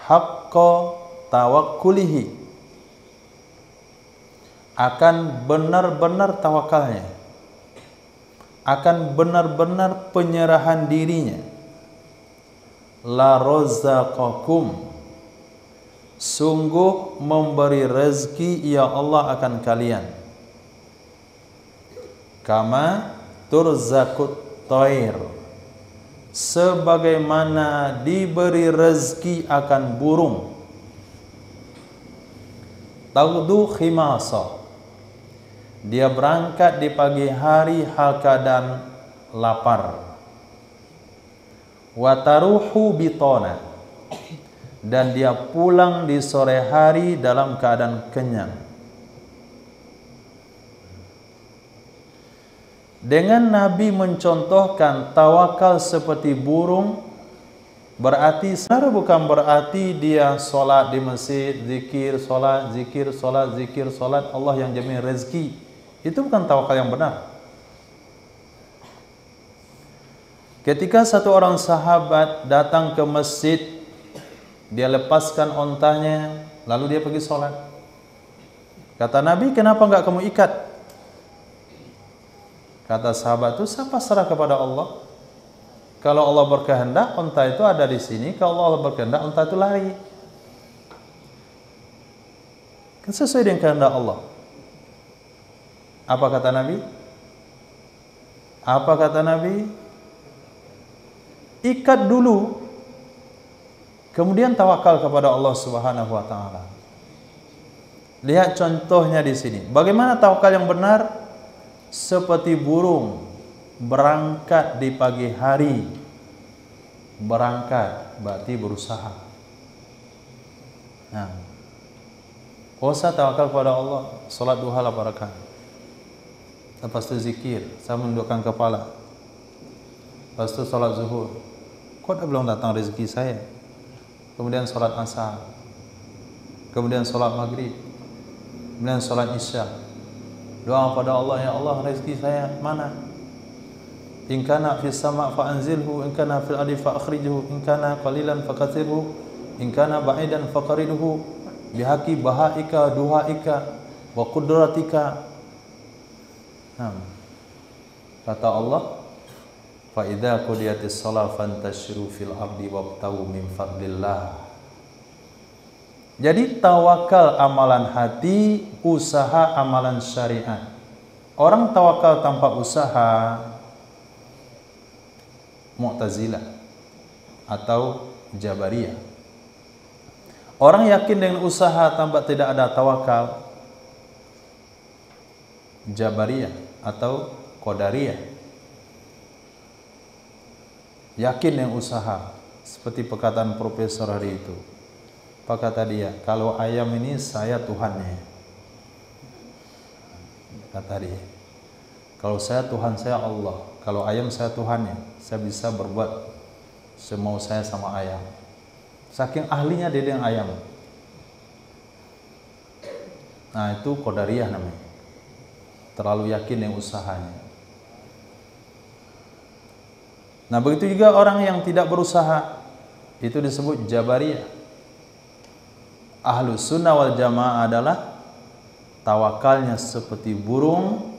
haqqa tawakkulihi, akan benar-benar tawakalnya, akan benar-benar penyerahan dirinya, la razaqakum, sungguh memberi rezeki ya Allah akan kalian, kama turzaqut thair, sebagaimana diberi rezeki akan burung, taghdu khimasa, dia berangkat di pagi hari hal keadaan lapar, wa taruhu bitona, dan dia pulang di sore hari dalam keadaan kenyang. Dengan Nabi mencontohkan tawakal seperti burung, berarti sebenarnya bukan berarti dia solat di masjid, zikir, solat, zikir, solat, zikir, solat, Allah yang jamin rezeki. Itu bukan tawakal yang benar. Ketika satu orang sahabat datang ke masjid, dia lepaskan ontanya, lalu dia pergi solat. Kata Nabi, kenapa enggak kamu ikat? Kata sahabat itu, saya pasrah kepada Allah. Kalau Allah berkehendak, onta itu ada di sini. Kalau Allah berkehendak, onta itu lari. Kan sesuai dengan kehendak Allah. Apa kata Nabi? Apa kata Nabi? Ikat dulu, kemudian tawakal kepada Allah Subhanahu wa Ta'ala. Lihat contohnya di sini. Bagaimana tawakal yang benar? Seperti burung berangkat di pagi hari. Berangkat berarti berusaha. Nah, usah tawakal kepada Allah. Salat duha 8 rakaat. Lepas itu zikir, saya menundukkan kepala. Lepas itu salat zuhur. Kok dah belum datang rezeki saya? Kemudian salat asar. Kemudian salat maghrib. Kemudian salat isya. Doa kepada Allah, ya Allah rezeki saya mana? In kana fis sama' fa anzilhu, in kana fil ardi fa akhrijhu, in kana qalilan fa katsirhu, in kana ba'idan fa qaridhu, bihaqi bahaika duhaika wa qudratika. Kata Allah, fa idza qudiyatis shalah fantashiru fil ardi wabtagu min fadlillah. Jadi tawakal amalan hati, usaha amalan syariat. Orang tawakal tanpa usaha, Mu'tazilah atau Jabariyah. Orang yakin dengan usaha tanpa tidak ada tawakal, Jabariyah atau Qadariyah. Yakin dengan usaha, seperti perkataan profesor hari itu. Apa kata dia? Kalau ayam ini saya Tuhannya. Kata dia, kalau saya Tuhan saya Allah, kalau ayam saya Tuhannya, saya bisa berbuat semau saya sama ayam. Saking ahlinya dia dengan ayam. Nah, itu Qadariyah namanya. Terlalu yakin dengan usahanya. Nah, begitu juga orang yang tidak berusaha, itu disebut Jabariyah. Ahlus sunnah wal jamaah adalah tawakalnya seperti burung,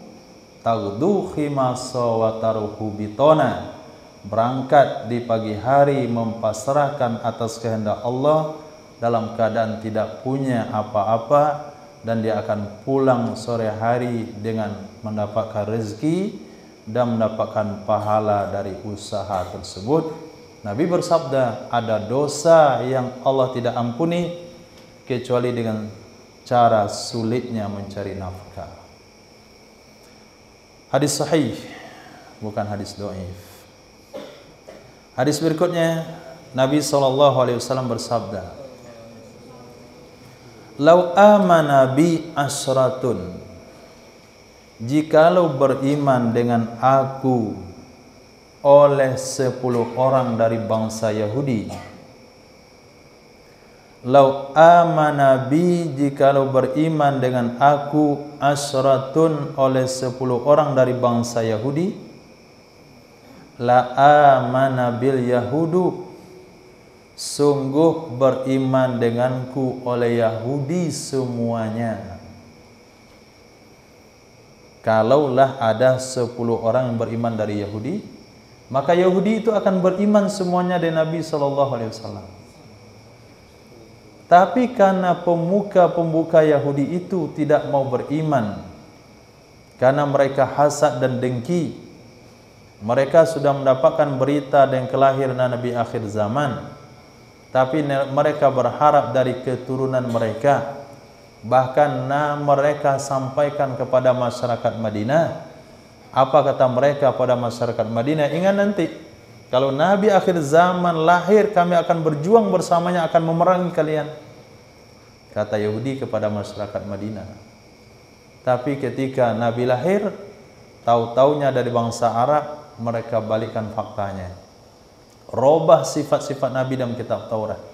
taghdu khimasa wa taruhu bitona, berangkat di pagi hari mempasrahkan atas kehendak Allah dalam keadaan tidak punya apa-apa, dan dia akan pulang sore hari dengan mendapatkan rezeki dan mendapatkan pahala dari usaha tersebut. Nabi bersabda, ada dosa yang Allah tidak ampuni kecuali dengan cara sulitnya mencari nafkah. Hadis sahih, bukan hadis dhaif. Hadis berikutnya, Nabi SAW bersabda, "Lau amana bi asratun," jikalau beriman dengan aku oleh 10 orang dari bangsa Yahudi. Lau amana bi, jikalau beriman dengan aku asratun oleh 10 orang dari bangsa Yahudi, la amana bil yahudu, sungguh beriman denganku oleh Yahudi semuanya. Kalaulah ada 10 orang yang beriman dari Yahudi, maka Yahudi itu akan beriman semuanya dengan Nabi SAW. Tapi karena pemuka-pemuka Yahudi itu tidak mau beriman, karena mereka hasad dan dengki, mereka sudah mendapatkan berita dan kelahiran Nabi akhir zaman, tapi mereka berharap dari keturunan mereka. Bahkan mereka sampaikan kepada masyarakat Madinah. Apa kata mereka pada masyarakat Madinah? Ingat nanti, kalau Nabi akhir zaman lahir, kami akan berjuang bersamanya, akan memerangi kalian. Kata Yahudi kepada masyarakat Madinah. Tapi ketika Nabi lahir, tahu-taunya dari bangsa Arab, mereka balikkan faktanya. Robah sifat-sifat Nabi dalam kitab Taurat.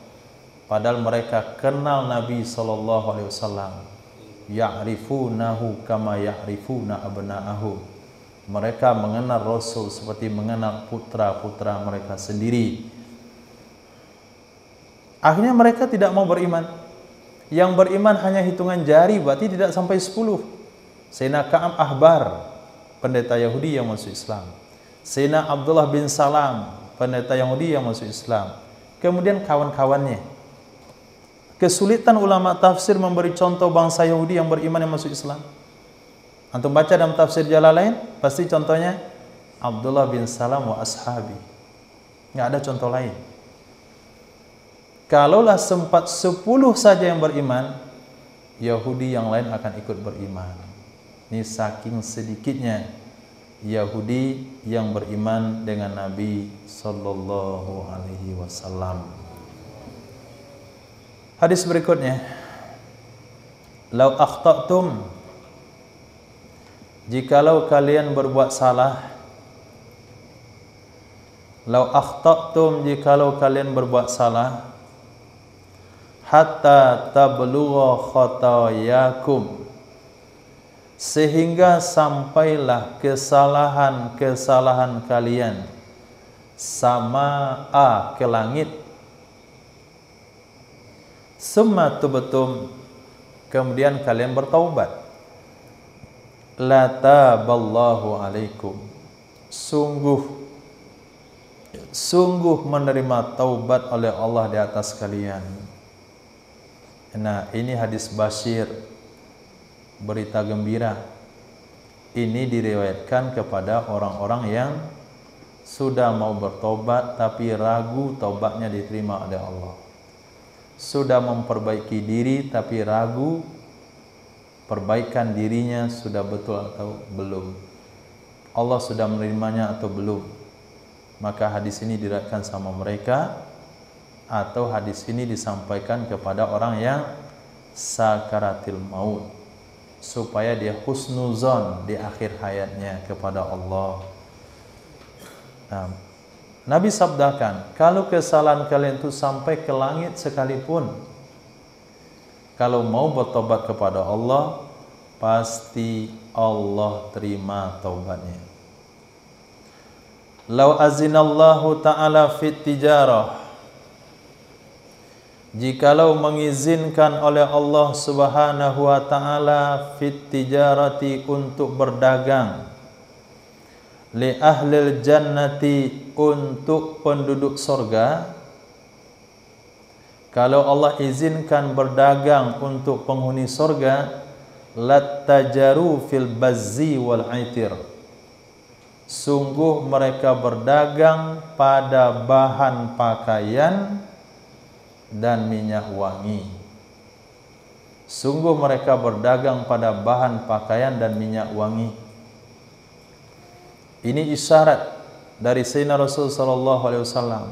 Padahal mereka kenal Nabi SAW. Ya'rifunahu kama ya'rifuna abna'ahu. Mereka mengenal Rasul seperti mengenal putra-putra mereka sendiri. Akhirnya mereka tidak mau beriman. Yang beriman hanya hitungan jari, berarti tidak sampai 10. Sayyidina Ka'ab Ahbar, pendeta Yahudi yang masuk Islam. Sayyidina Abdullah bin Salam, pendeta Yahudi yang masuk Islam. Kemudian kawan-kawannya. Kesulitan ulama tafsir memberi contoh bangsa Yahudi yang beriman yang masuk Islam. Antum baca dalam tafsir Jalalain, pasti contohnya Abdullah bin Salam wa ashabi. Nggak ada contoh lain. Kalaulah sempat 10 saja yang beriman, Yahudi yang lain akan ikut beriman. Ini saking sedikitnya Yahudi yang beriman dengan Nabi sallallahu alaihi wasallam. Hadis berikutnya, lau akhta'tum, jikalau kalian berbuat salah. Lau akhta'tum, jikalau kalian berbuat salah, hatta tablugha khatayakum, sehingga sampailah kesalahan-kesalahan kalian sama'a, ke langit. Summa tubtum, kemudian kalian bertaubat. La taballahu alaikum, sungguh menerima taubat oleh Allah di atas kalian. Nah, ini hadis Bashir, berita gembira. Ini diriwayatkan kepada orang-orang yang sudah mau bertobat tapi ragu taubatnya diterima oleh Allah. Sudah memperbaiki diri tapi ragu perbaikan dirinya sudah betul atau belum. Allah sudah menerimanya atau belum. Maka hadis ini diriwayatkan sama mereka, atau hadis ini disampaikan kepada orang yang sakaratil maut, supaya dia husnuzon di akhir hayatnya kepada Allah. Nah, Nabi sabdakan, kalau kesalahan kalian itu sampai ke langit sekalipun, kalau mau bertobat kepada Allah, pasti Allah terima taubatnya. Lau azinallahu ta'ala fit tijarah, jikalau mengizinkan oleh Allah Subhanahu wa ta'ala fit tijarati, untuk berdagang, li ahlil jannati, untuk penduduk surga. Kalau Allah izinkan berdagang untuk penghuni surga, lattajaru fil bazzi wal aitir, sungguh mereka berdagang pada bahan pakaian dan minyak wangi. Sungguh mereka berdagang pada bahan pakaian dan minyak wangi. Ini isyarat dari Sayyidina Rasul sallallahu alaihi wasallam.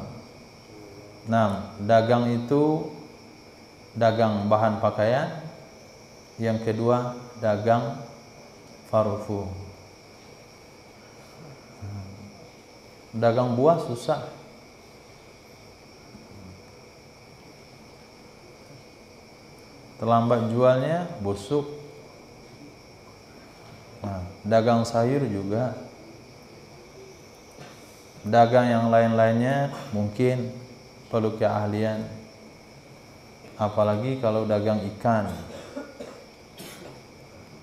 Nah, dagang itu dagang bahan pakaian, yang kedua dagang parfum. Dagang buah susah. Terlambat jualnya, busuk. Nah, dagang sayur juga. Dagang yang lain-lainnya mungkin perlu keahlian. Apalagi kalau dagang ikan.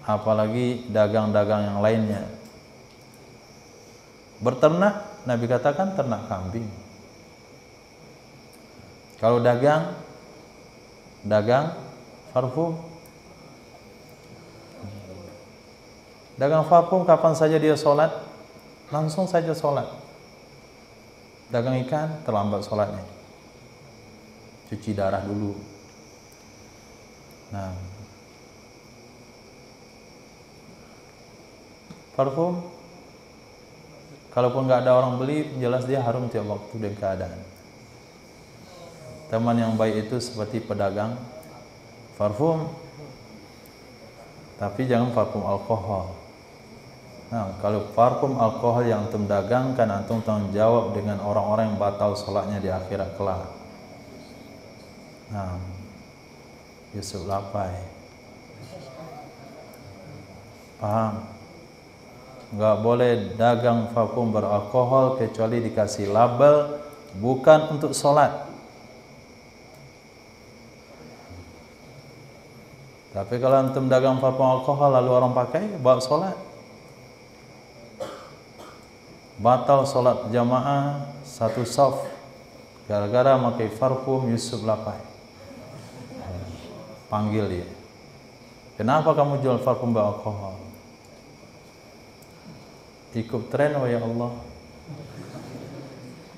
Apalagi dagang-dagang yang lainnya. Berternak, Nabi katakan ternak kambing. Kalau dagang parfum. Dagang parfum kapan saja dia sholat, langsung saja sholat. Dagang ikan terlambat sholatnya, cuci darah dulu. Nah, parfum, kalaupun nggak ada orang beli, jelas dia harum tiap waktu dan keadaan. Teman yang baik itu seperti pedagang parfum, tapi jangan parfum alkohol. Nah, kalau parfum alkohol yang antum dagangkan, antum tanggung jawab dengan orang-orang yang batal salatnya di akhirat kelak. Nah, Yusuf Lapai, paham? Nggak boleh dagang parfum beralkohol kecuali dikasih label bukan untuk salat. Tapi kalau antum dagang parfum alkohol lalu orang pakai bawa salat, batal salat jamaah satu saf gara-gara pakai parfum Yusuf Lapai. Panggil dia, kenapa kamu jual parfum beralkohol? Ikut tren, oh ya Allah.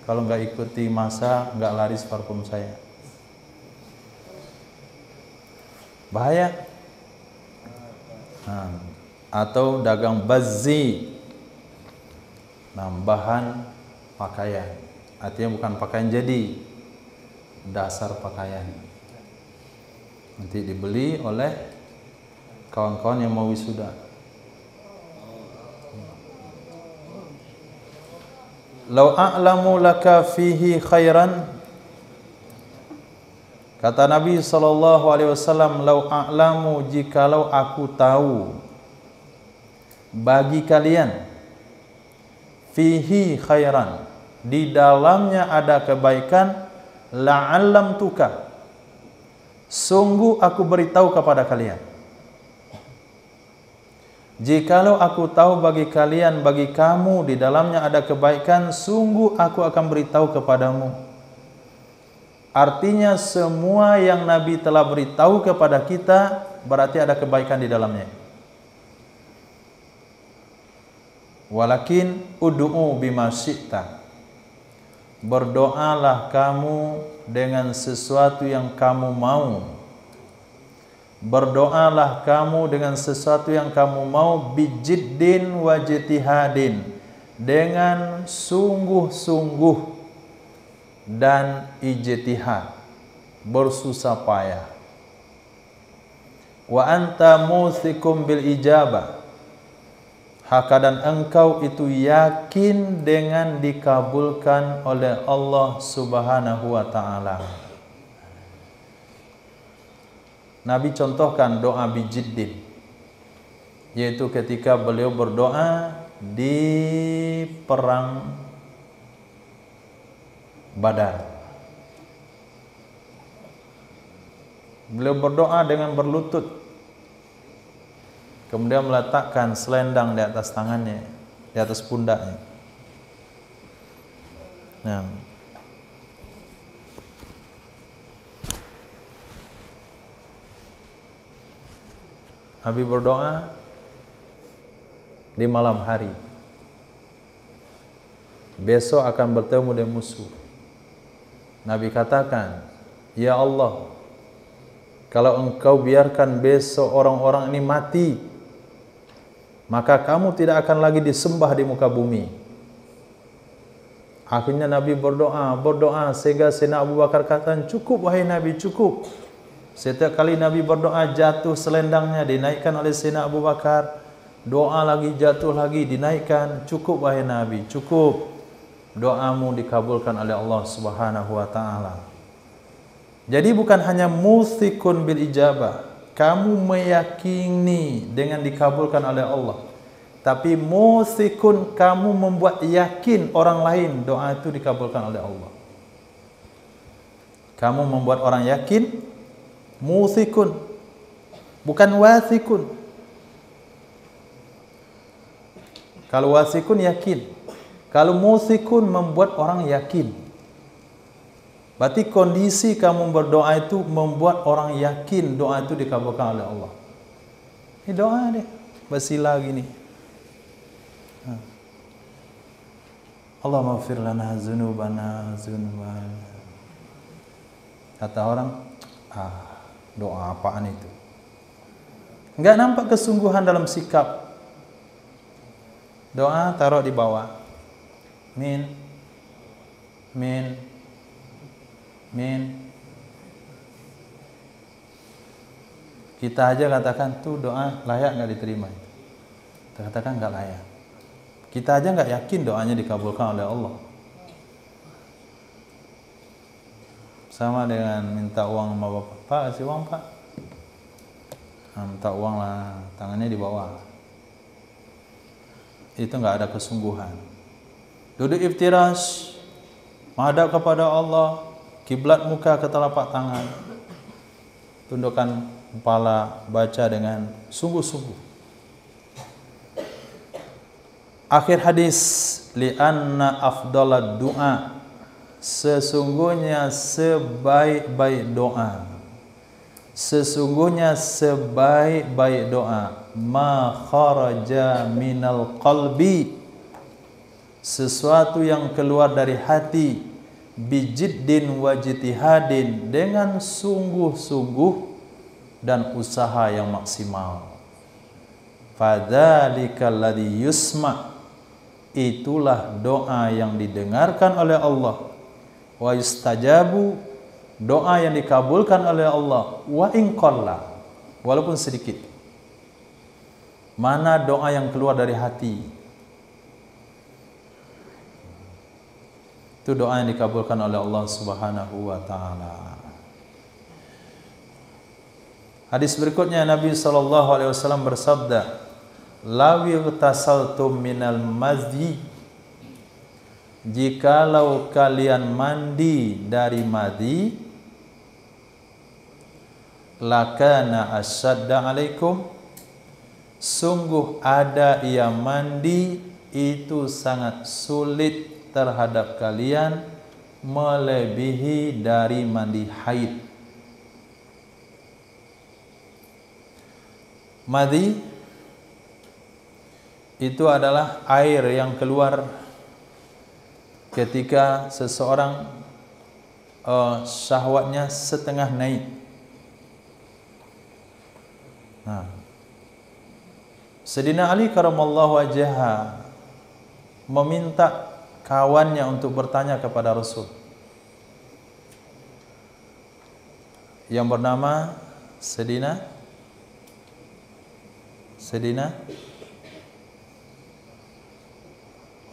Kalau nggak ikuti masa, nggak laris parfum saya. Bahaya. Nah, atau dagang bazzi, nah, bahan pakaian, artinya bukan pakaian jadi, dasar pakaian, nanti dibeli oleh kawan-kawan yang mau wisuda. Lau a'lamu laka fihi khairan, kata Nabi SAW, lau a'lamu, jikalau aku tahu bagi kalian, fihi khairan, di dalamnya ada kebaikan, la'allamtuka, sungguh aku beritahu kepada kalian. Jikalau aku tahu bagi kalian, bagi kamu di dalamnya ada kebaikan, sungguh aku akan beritahu kepadamu. Artinya semua yang Nabi telah beritahu kepada kita berarti ada kebaikan di dalamnya. Walakin ud'u bima syi'ta, berdoalah kamu dengan sesuatu yang kamu mau. Berdoalah kamu dengan sesuatu yang kamu mau, bijiddin wa jitihadin, dengan sungguh-sungguh dan ijtihad, bersusah payah. Wa anta musikum bil ijabah, haka dan engkau itu yakin dengan dikabulkan oleh Allah Subhanahu wa ta'ala. Nabi contohkan doa bijiddin, yaitu ketika beliau berdoa di perang Badar. Beliau berdoa dengan berlutut, kemudian meletakkan selendang di atas tangannya, di atas pundaknya. Nah, Nabi berdoa di malam hari. besok akan bertemu dengan musuh. Nabi katakan, ya Allah, kalau engkau biarkan besok orang-orang ini mati, maka kamu tidak akan lagi disembah di muka bumi. Akhirnya Nabi berdoa sehingga Sayyidina Abu Bakar katakan, cukup wahai Nabi, cukup. Setiap kali Nabi berdoa, jatuh selendangnya, dinaikkan oleh Sayyidina Abu Bakar. Doa lagi, jatuh lagi, dinaikkan. Cukup wahai Nabi, cukup. Doamu dikabulkan oleh Allah Subhanahu wa ta'ala. Jadi bukan hanya muthikun bil ijabah, kamu meyakini dengan dikabulkan oleh Allah, tapi muthikun, kamu membuat yakin orang lain doa itu dikabulkan oleh Allah. Kamu membuat orang yakin, muthikun, bukan wathikun. Kalau wathikun yakin, kalau muthikun membuat orang yakin. Berarti kondisi kamu berdoa itu membuat orang yakin doa itu dikabulkan oleh Allah. Ini doa deh, bersila gini. Allahumma ighfir lana dzunubana. Kata orang, doa apaan itu? Enggak nampak kesungguhan dalam sikap. Doa taruh di bawah. Min. Kita aja katakan tuh doa layak nggak diterima. Kita katakan nggak layak. Kita aja nggak yakin doanya dikabulkan oleh Allah. Sama dengan minta uang sama bapak. Pak, kasih uang pak. Minta uang lah, tangannya di bawah. Itu nggak ada kesungguhan. Duduk iftirash, menghadap kepada Allah, kiblat muka ke telapak tangan, tundukkan kepala, baca dengan sungguh-sungguh. Akhir hadis, li'anna afdalad du'a, sesungguhnya sebaik-baik doa, sesungguhnya sebaik-baik doa, ma kharaja minal qalbi, sesuatu yang keluar dari hati, bijiddin wajtihadin, dengan sungguh-sungguh dan usaha yang maksimal. Fadzalikal ladzi yusma, itulah doa yang didengarkan oleh Allah. Wa yustajabu, doa yang dikabulkan oleh Allah. Wa in qalla, walaupun sedikit. Mana doa yang keluar dari hati? Itu doa yang dikabulkan oleh Allah Subhanahu wa ta'ala. Hadis berikutnya Nabi SAW bersabda, law tasaltum minal mazdi, jikalau kalian mandi dari madi, lakana asyadda alaikum, sungguh ada yang mandi itu sangat sulit terhadap kalian melebihi dari mandi haid. Madi itu adalah air yang keluar ketika seseorang syahwatnya setengah naik. Sayyidina Ali karamallahu wajhahu meminta kawannya untuk bertanya kepada Rasul yang bernama Sayyidina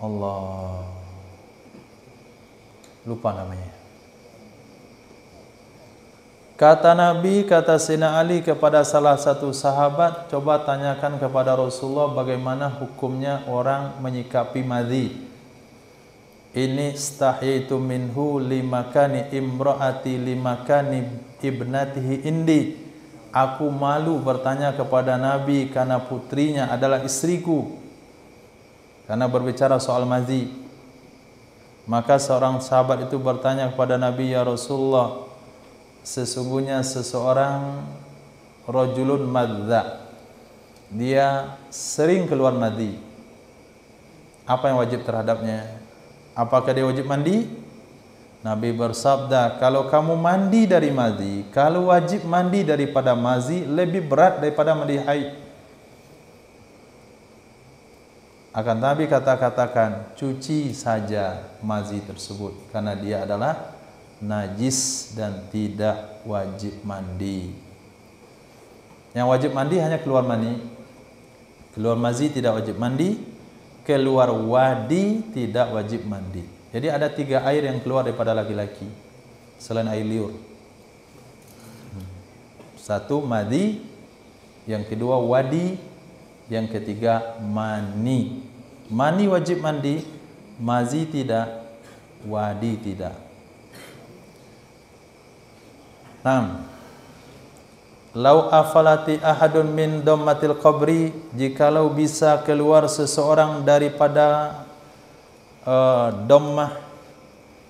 Allah, lupa namanya. Kata Nabi, kata Sayyidina Ali kepada salah satu sahabat, coba tanyakan kepada Rasulullah bagaimana hukumnya orang menyikapi madhi. Ini stahyaitu minhu limakani imraati limakani ibnatihi indi. Aku malu bertanya kepada Nabi karena putrinya adalah istriku, karena berbicara soal madhi. Maka seorang sahabat itu bertanya kepada Nabi, ya Rasulullah, sesungguhnya seseorang rajulun madza, dia sering keluar madhi, apa yang wajib terhadapnya? Apakah dia wajib mandi? Nabi bersabda, kalau kamu mandi dari mazi, kalau wajib mandi daripada mazi lebih berat daripada mandi haid. Akan Nabi katakan, cuci saja mazi tersebut karena dia adalah najis dan tidak wajib mandi. Yang wajib mandi hanya keluar mani. Keluar mazi tidak wajib mandi, keluar wadi tidak wajib mandi. Jadi ada 3 air yang keluar daripada laki-laki selain air liur. 1 madi, yang kedua wadi, yang ketiga mani. Mani wajib mandi, mazi tidak, wadi tidak. 6. Lau afalati ahadun min dommatil qabri, jikalau bisa keluar seseorang daripada dommah,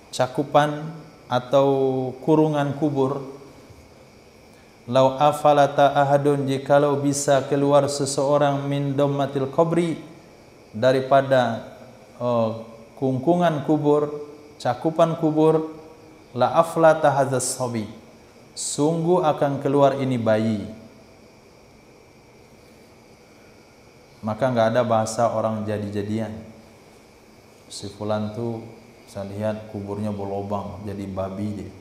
cakupan atau kurungan kubur. Lau afalata ahadun, jikalau bisa keluar seseorang min dommatil qabri, daripada kungkungan kubur, cakupan kubur, la aflata hadzas sabi, sungguh akan keluar ini bayi. Maka enggak ada bahasa orang jadi-jadian. Si fulan tuh saya lihat kuburnya berlobang jadi babi dia.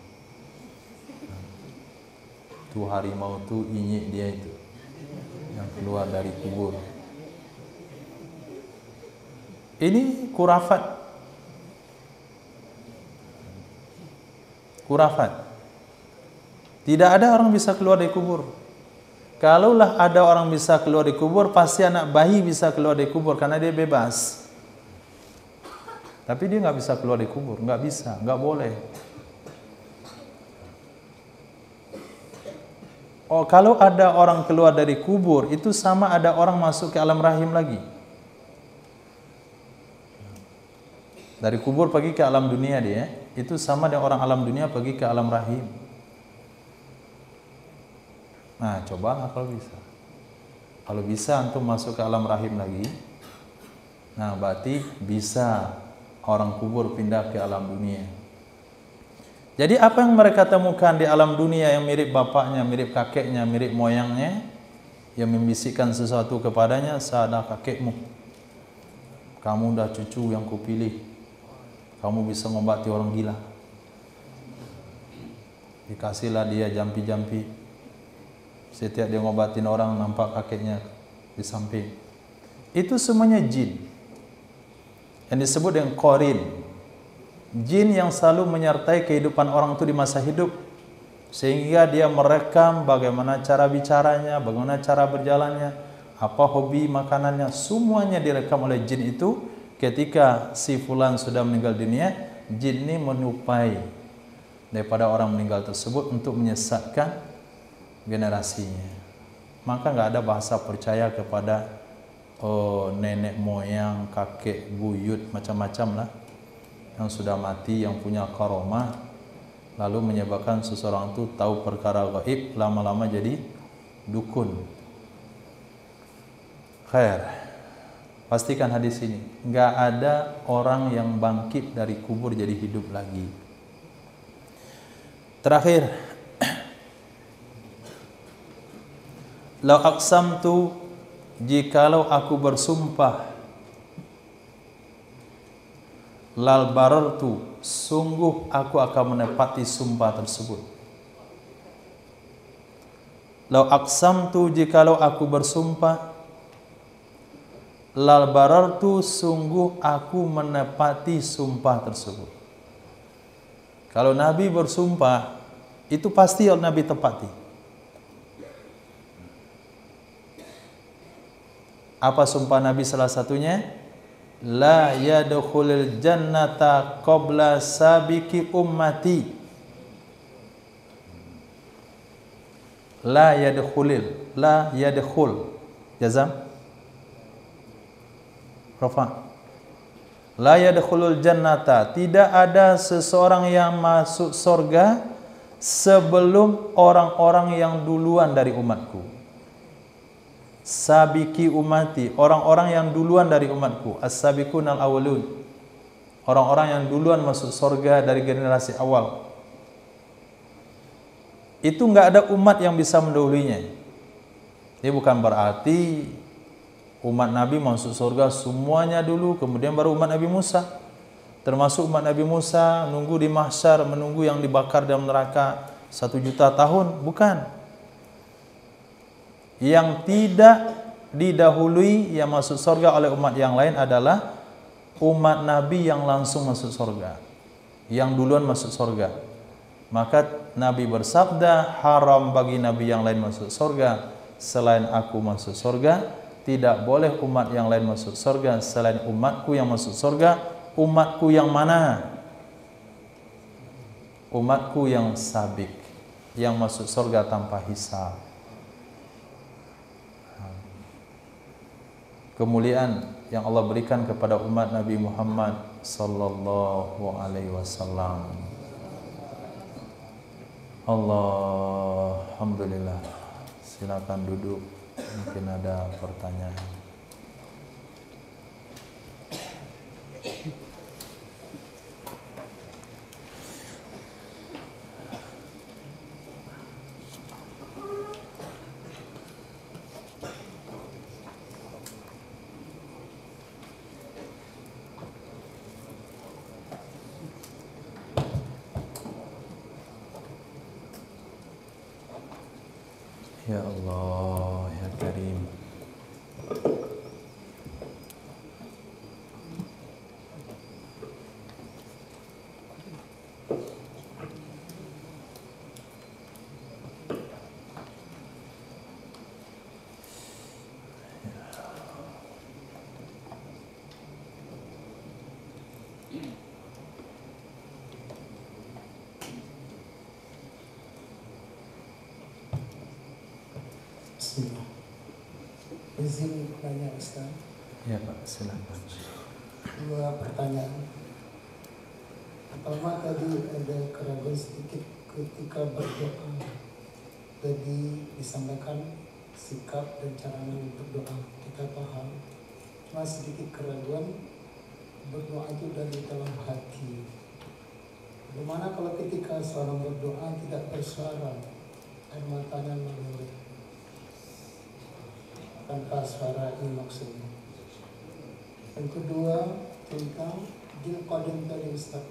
Tuh harimau tuh inyek dia itu yang keluar dari kubur. Ini kurafat. Kurafat. Tidak ada orang bisa keluar dari kubur. Kalaulah ada orang bisa keluar dari kubur, pasti anak bayi bisa keluar dari kubur karena dia bebas. Tapi dia nggak bisa keluar dari kubur, nggak bisa, nggak boleh. Oh, kalau ada orang keluar dari kubur, itu sama ada orang masuk ke alam rahim lagi. Dari kubur pergi ke alam dunia dia, itu sama dengan orang alam dunia pergi ke alam rahim. Nah, cobalah kalau bisa. Kalau bisa antum masuk ke alam rahim lagi, nah berarti bisa orang kubur pindah ke alam dunia. Jadi apa yang mereka temukan di alam dunia yang mirip bapaknya, mirip kakeknya, mirip moyangnya, yang membisikkan sesuatu kepadanya, saya adalah kakekmu. Kamu dah cucu yang kupilih. Kamu bisa ngobati orang gila. Dikasihlah dia jampi-jampi. Setiap dia ngobatin orang nampak kakeknya di samping. Itu semuanya jin. Yang disebut dengan qarin. Jin yang selalu menyertai kehidupan orang itu di masa hidup. Sehingga dia merekam bagaimana cara bicaranya, bagaimana cara berjalannya, apa hobi makanannya, semuanya direkam oleh jin itu. Ketika si fulan sudah meninggal dunia, jin ini menyupai daripada orang meninggal tersebut untuk menyesatkan generasinya. Maka nggak ada bahasa percaya kepada nenek moyang, kakek, buyut, macam-macam lah yang sudah mati, yang punya karomah, lalu menyebabkan seseorang itu tahu perkara gaib, lama-lama jadi dukun. Khair. Pastikan hadis ini, nggak ada orang yang bangkit dari kubur jadi hidup lagi. Terakhir, lau aqsamtu, jikalau aku bersumpah, lal barartu, sungguh aku akan menepati sumpah tersebut. Lau aqsamtu, jikalau aku bersumpah, lal barartu, sungguh aku menepati sumpah tersebut. Kalau Nabi bersumpah, itu pasti Nabi tepati. Apa sumpah Nabi salah satunya? La yadkhulul jannata qabla sabiki ummati. La yadkhul. Jazam. Rafa. La yadkhulul jannata, tidak ada seseorang yang masuk surga sebelum orang-orang yang duluan dari umatku. Sabiki umati, orang-orang yang duluan dari umatku. As-sabiqunal awwalun, orang-orang yang duluan masuk surga dari generasi awal. Itu nggak ada umat yang bisa mendahulunya. Ini bukan berarti umat Nabi masuk surga semuanya dulu, kemudian baru umat Nabi Musa. Termasuk umat Nabi Musa nunggu di mahsyar, menunggu yang dibakar dalam neraka 1 juta tahun, bukan. Yang tidak didahului yang masuk surga oleh umat yang lain adalah umat Nabi yang langsung masuk surga, yang duluan masuk surga. Maka Nabi bersabda, haram bagi Nabi yang lain masuk surga selain aku masuk surga. Tidak boleh umat yang lain masuk surga selain umatku yang masuk surga. Umatku yang mana? Umatku yang sabik, yang masuk surga tanpa hisab. Kemuliaan yang Allah berikan kepada umat Nabi Muhammad sallallahu alaihi wasallam. Alhamdulillah. Silakan duduk. Mungkin ada pertanyaan. Ya Allah, ya Karim. Bismillah. Izin tanya Ustaz. Ya Pak, silakan. 2 pertanyaan. Pertama tadi ada keraguan sedikit ketika berdoa. Jadi disampaikan sikap dan caranya untuk doa. Kita paham. Cuma sedikit keraguan berdoa itu dari dalam hati. Bagaimana kalau ketika seorang berdoa tidak bersuara, air matanya mengalir tanpa suara, ini maksudnya. Yang kedua tentang jin qadim tadi Ustaz.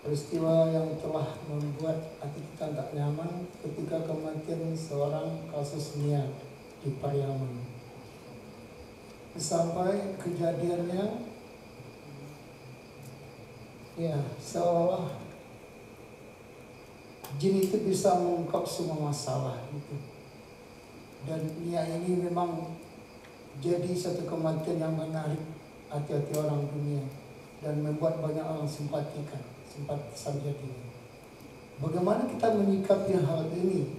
Peristiwa yang telah membuat hati kita tak nyaman ketika kematian seorang kasus Nia di Pariaman. Sampai kejadiannya ya seolah jin itu bisa mengungkap semua masalah gitu. Dan Nia ini memang jadi satu kematian yang menarik hati-hati orang dunia dan membuat banyak orang simpatisan jadi. Bagaimana kita menyikapi hal ini?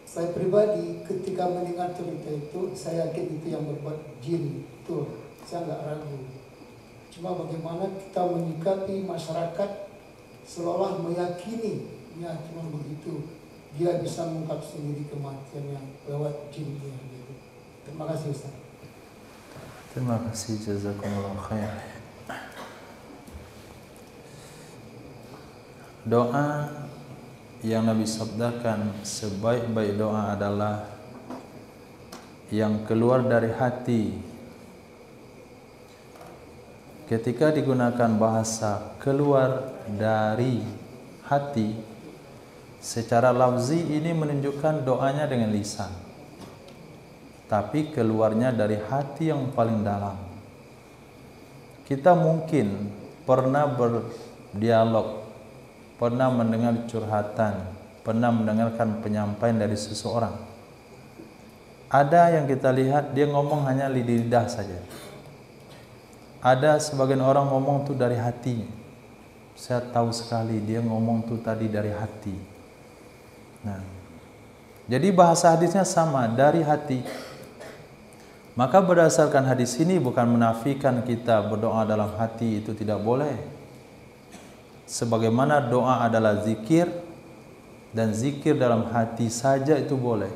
Saya pribadi ketika mendengar cerita itu, saya yakin itu yang berbuat jin, itu saya nggak ragu. Cuma bagaimana kita menyikapi masyarakat seolah meyakini, ya cuma begitu. Dia bisa mengungkap sendiri kematian yang lewat jin dia gitu. Terima kasih Ustaz. Terima kasih, jazakumullah khair. Doa yang Nabi sabdakan sebaik-baik doa adalah yang keluar dari hati. Ketika digunakan bahasa keluar dari hati, secara lafzi ini menunjukkan doanya dengan lisan, tapi keluarnya dari hati yang paling dalam. Kita mungkin pernah berdialog, pernah mendengar curhatan, pernah mendengarkan penyampaian dari seseorang. Ada yang kita lihat dia ngomong hanya lidah saja. Ada sebagian orang ngomong tuh dari hatinya. Saya tahu sekali dia ngomong tuh tadi dari hati. Nah, jadi bahasa hadisnya sama, dari hati. Maka berdasarkan hadis ini bukan menafikan kita berdoa dalam hati itu tidak boleh. Sebagaimana doa adalah zikir dan zikir dalam hati saja itu boleh.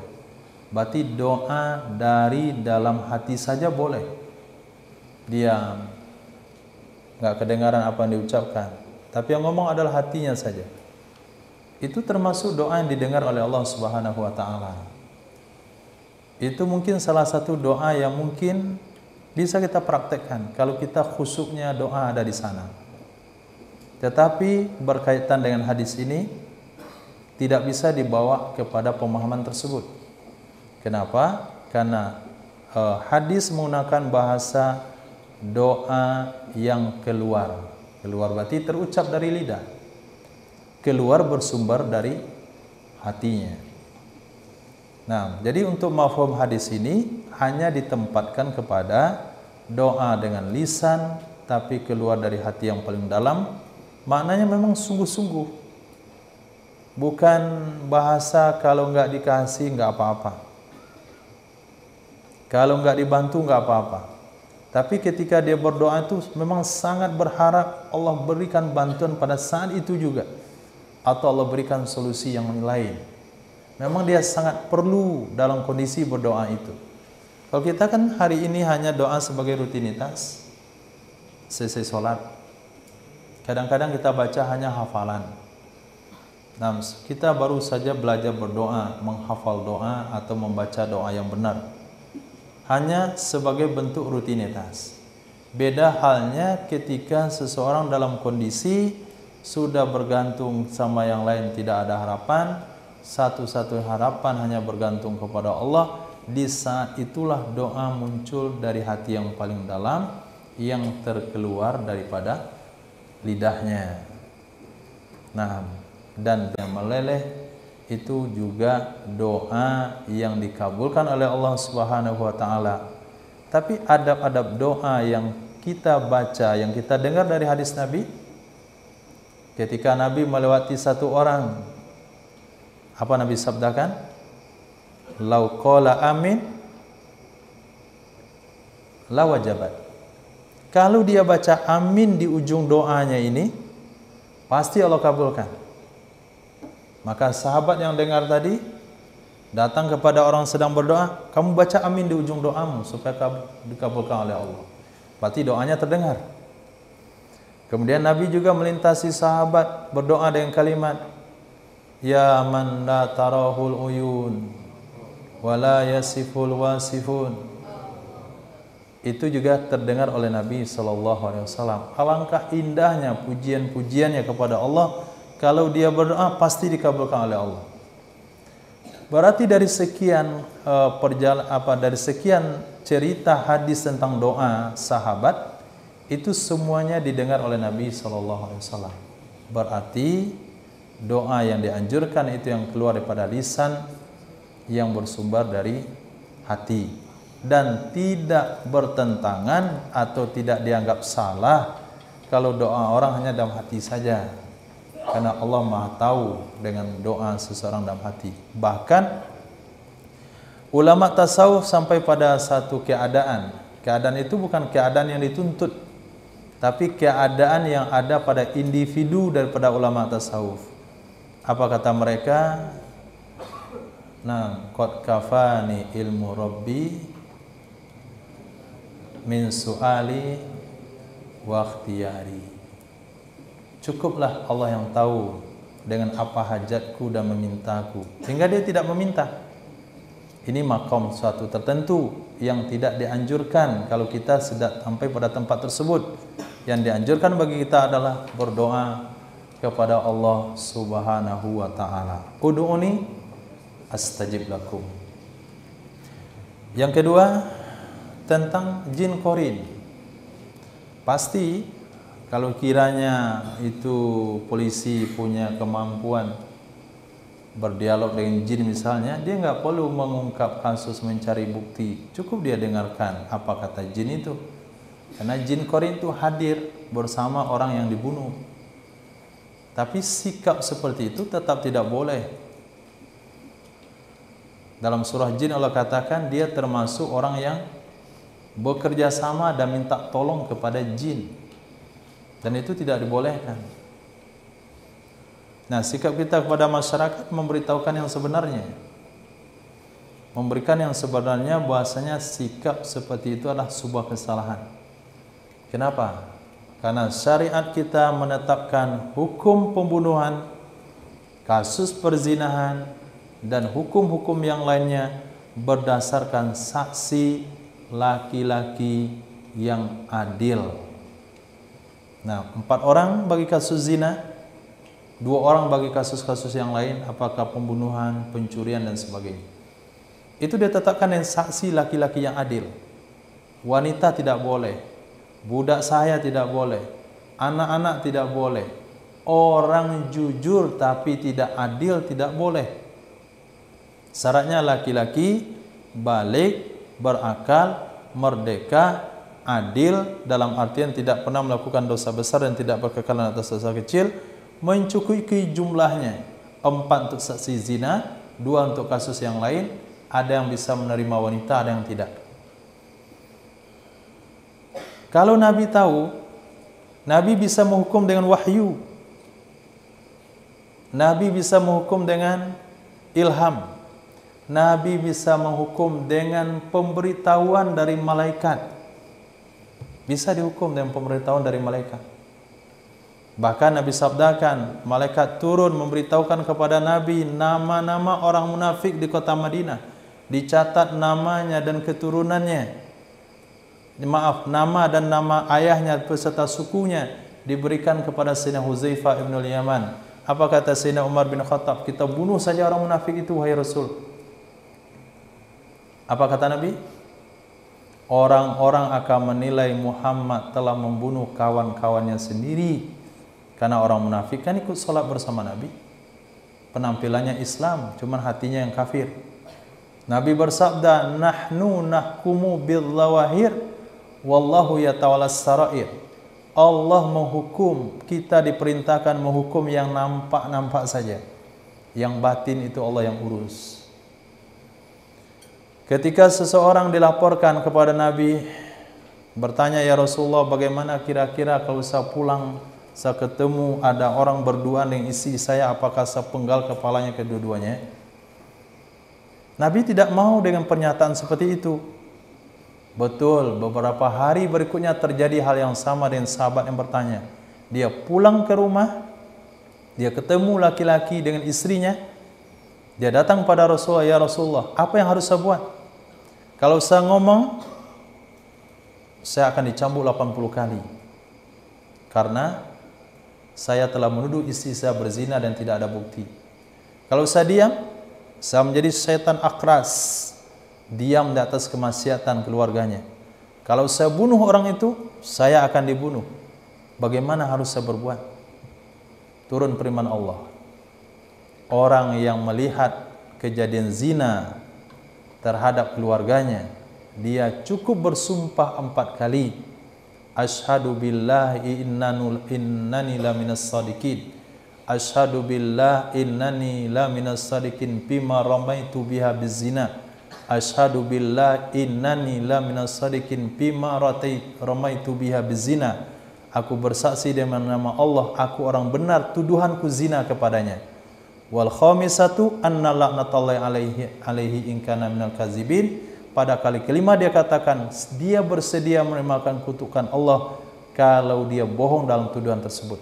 Berarti doa dari dalam hati saja boleh. Diam, nggak kedengaran apa yang diucapkan, tapi yang ngomong adalah hatinya saja. Itu termasuk doa yang didengar oleh Allah Subhanahu wa taala. Itu mungkin salah satu doa yang mungkin bisa kita praktekkan kalau kita khusyuknya doa ada di sana. Tetapi berkaitan dengan hadis ini tidak bisa dibawa kepada pemahaman tersebut. Kenapa? Karena hadis menggunakan bahasa doa yang keluar berarti terucap dari lidah, keluar bersumber dari hatinya. Nah, jadi untuk mafhum hadis ini hanya ditempatkan kepada doa dengan lisan tapi keluar dari hati yang paling dalam. Maknanya memang sungguh-sungguh, bukan bahasa kalau nggak dikasih nggak apa-apa, kalau nggak dibantu nggak apa-apa. Tapi ketika dia berdoa itu memang sangat berharap Allah berikan bantuan pada saat itu juga, atau Allah berikan solusi yang lain. Memang dia sangat perlu dalam kondisi berdoa itu. Kalau kita kan hari ini hanya doa sebagai rutinitas, selesai sholat. Kadang-kadang kita baca hanya hafalan. Nah, kita baru saja belajar berdoa, menghafal doa atau membaca doa yang benar. Hanya sebagai bentuk rutinitas. Beda halnya ketika seseorang dalam kondisi sudah bergantung sama yang lain, tidak ada harapan, satu-satu harapan hanya bergantung kepada Allah. Di saat itulah doa muncul dari hati yang paling dalam, yang terkeluar daripada lidahnya. Nah, dan yang meleleh itu juga doa yang dikabulkan oleh Allah Subhanahu wa taala. Tapi adab-adab doa yang kita baca, yang kita dengar dari hadis Nabi, ketika Nabi melewati satu orang, apa Nabi sabdakan? Lau qala amin la wajabat. Kalau dia baca amin di ujung doanya ini, pasti Allah kabulkan. Maka sahabat yang dengar tadi datang kepada orang sedang berdoa, kamu baca amin di ujung doamu supaya dikabulkan oleh Allah. Berarti doanya terdengar. Kemudian Nabi juga melintasi sahabat berdoa dengan kalimat, ya man la tarahul uyun wa la yasiful wasifun. Itu juga terdengar oleh Nabi SAW. Alangkah indahnya pujian-pujiannya kepada Allah. Kalau dia berdoa pasti dikabulkan oleh Allah. Berarti dari sekian dari sekian cerita hadis tentang doa sahabat, itu semuanya didengar oleh Nabi SAW. Berarti doa yang dianjurkan itu yang keluar daripada lisan, yang bersumber dari hati, dan tidak bertentangan atau tidak dianggap salah kalau doa orang hanya dalam hati saja, karena Allah Maha tahu dengan doa seseorang dalam hati. Bahkan ulama tasawuf sampai pada satu keadaan itu bukan keadaan yang dituntut, tapi keadaan yang ada pada individu daripada ulama tasawuf. Apa kata mereka? Nah, qad kafani ilmu rabbi min su'ali wa ikhtiyari. Cukuplah Allah yang tahu dengan apa hajatku dan memintaku, sehingga dia tidak meminta. Ini makom suatu tertentu yang tidak dianjurkan kalau kita sudah sampai pada tempat tersebut. Yang dianjurkan bagi kita adalah berdoa kepada Allah Subhanahu wa ta'ala. Ud'uni astajib lakum. Yang kedua, tentang jin korin. Pasti kalau kiranya itu polisi punya kemampuan berdialog dengan jin misalnya, dia nggak perlu mengungkap kasus mencari bukti, cukup dia dengarkan apa kata jin itu. Karena jin korin itu hadir bersama orang yang dibunuh. Tapi sikap seperti itu tetap tidak boleh. Dalam surah jin Allah katakan dia termasuk orang yang bekerja sama dan minta tolong kepada jin, dan itu tidak dibolehkan. Nah, sikap kita kepada masyarakat memberitahukan yang sebenarnya, memberikan yang sebenarnya, bahwasanya sikap seperti itu adalah sebuah kesalahan. Kenapa? Karena syariat kita menetapkan hukum pembunuhan, kasus perzinahan, dan hukum-hukum yang lainnya berdasarkan saksi laki-laki yang adil. Nah, 4 orang bagi kasus zina, 2 orang bagi kasus-kasus yang lain, apakah pembunuhan, pencurian, dan sebagainya. Itu ditetapkan dengan saksi laki-laki yang adil. Wanita tidak boleh, budak saya tidak boleh, anak-anak tidak boleh, orang jujur tapi tidak adil tidak boleh. Syaratnya laki-laki balik, berakal, merdeka, adil, dalam artian tidak pernah melakukan dosa besar dan tidak berkekalan atas dosa kecil, mencukupi jumlahnya 4 untuk saksi zina, 2 untuk kasus yang lain. Ada yang bisa menerima wanita, ada yang tidak. Kalau Nabi tahu, Nabi bisa menghukum dengan wahyu, Nabi bisa menghukum dengan ilham, Nabi bisa menghukum dengan pemberitahuan dari malaikat. Bisa dihukum dengan pemberitahuan dari malaikat. Bahkan Nabi sabdakan, malaikat turun memberitahukan kepada Nabi nama-nama orang munafik di kota Madinah. Dicatat namanya dan keturunannya. Maaf, nama dan nama ayahnya beserta sukunya diberikan kepada Sayyidina Huzaifah ibn al-Yaman. Apa kata Sayyidina Umar bin Khattab? Kita bunuh saja orang munafik itu, wahai Rasul. Apa kata Nabi? Orang-orang akan menilai Muhammad telah membunuh kawan-kawannya sendiri. Karena orang munafik kan ikut sholat bersama Nabi. Penampilannya Islam, cuman hatinya yang kafir. Nabi bersabda, nahnu nahkumu bil-zawahir wallahu yatawallas sarair. Allah menghukum, kita diperintahkan menghukum yang nampak-nampak saja. Yang batin itu Allah yang urus. Ketika seseorang dilaporkan kepada Nabi, bertanya, ya Rasulullah, bagaimana kira-kira kalau saya pulang, saya ketemu ada orang berduaan dengan istri saya, apakah saya penggal kepalanya kedua-duanya? Nabi tidak mau dengan pernyataan seperti itu. Betul, beberapa hari berikutnya terjadi hal yang sama dengan sahabat yang bertanya. Dia pulang ke rumah, dia ketemu laki-laki dengan istrinya, dia datang pada Rasulullah, ya Rasulullah, apa yang harus saya buat? Kalau saya ngomong, saya akan dicambuk 80 kali. Karena saya telah menuduh istri saya berzina dan tidak ada bukti. Kalau saya diam, saya menjadi setan akras, diam di atas kemaksiatan keluarganya. Kalau saya bunuh orang itu, saya akan dibunuh. Bagaimana harus saya berbuat? Turun firman Allah. Orang yang melihat kejadian zina terhadap keluarganya, dia cukup bersumpah 4 kali. Asyhadu billahi innani laminas sadiqin. Asyhadu billah innani la minas sadiqin bima ramaitu biha bizina. Asyhadu billah innani la minas sadiqin bima ramaitu biha bizina. Aku bersaksi dengan nama Allah, aku orang benar tuduhanku zina kepadanya. Wal khamisatu anna la'natullahi alaihi in kana minal kazibin. Pada kali kelima dia katakan dia bersedia menerima kutukan Allah kalau dia bohong dalam tuduhan tersebut.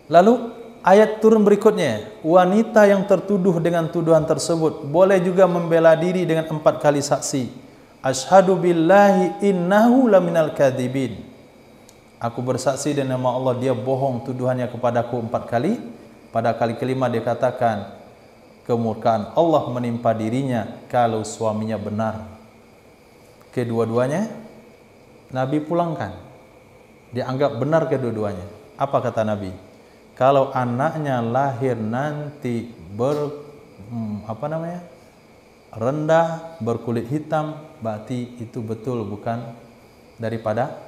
Lalu ayat turun berikutnya, wanita yang tertuduh dengan tuduhan tersebut boleh juga membela diri dengan 4 kali saksi. Asyhadu billahi innahu laminal kadzibin. Aku bersaksi dengan nama Allah, dia bohong tuduhannya kepadaku 4 kali. Pada kali kelima dia katakan kemurkaan Allah menimpa dirinya kalau suaminya benar. Kedua-duanya Nabi pulangkan. Dianggap benar kedua-duanya. Apa kata Nabi? Kalau anaknya lahir nanti rendah, berkulit hitam, berarti itu betul bukan daripada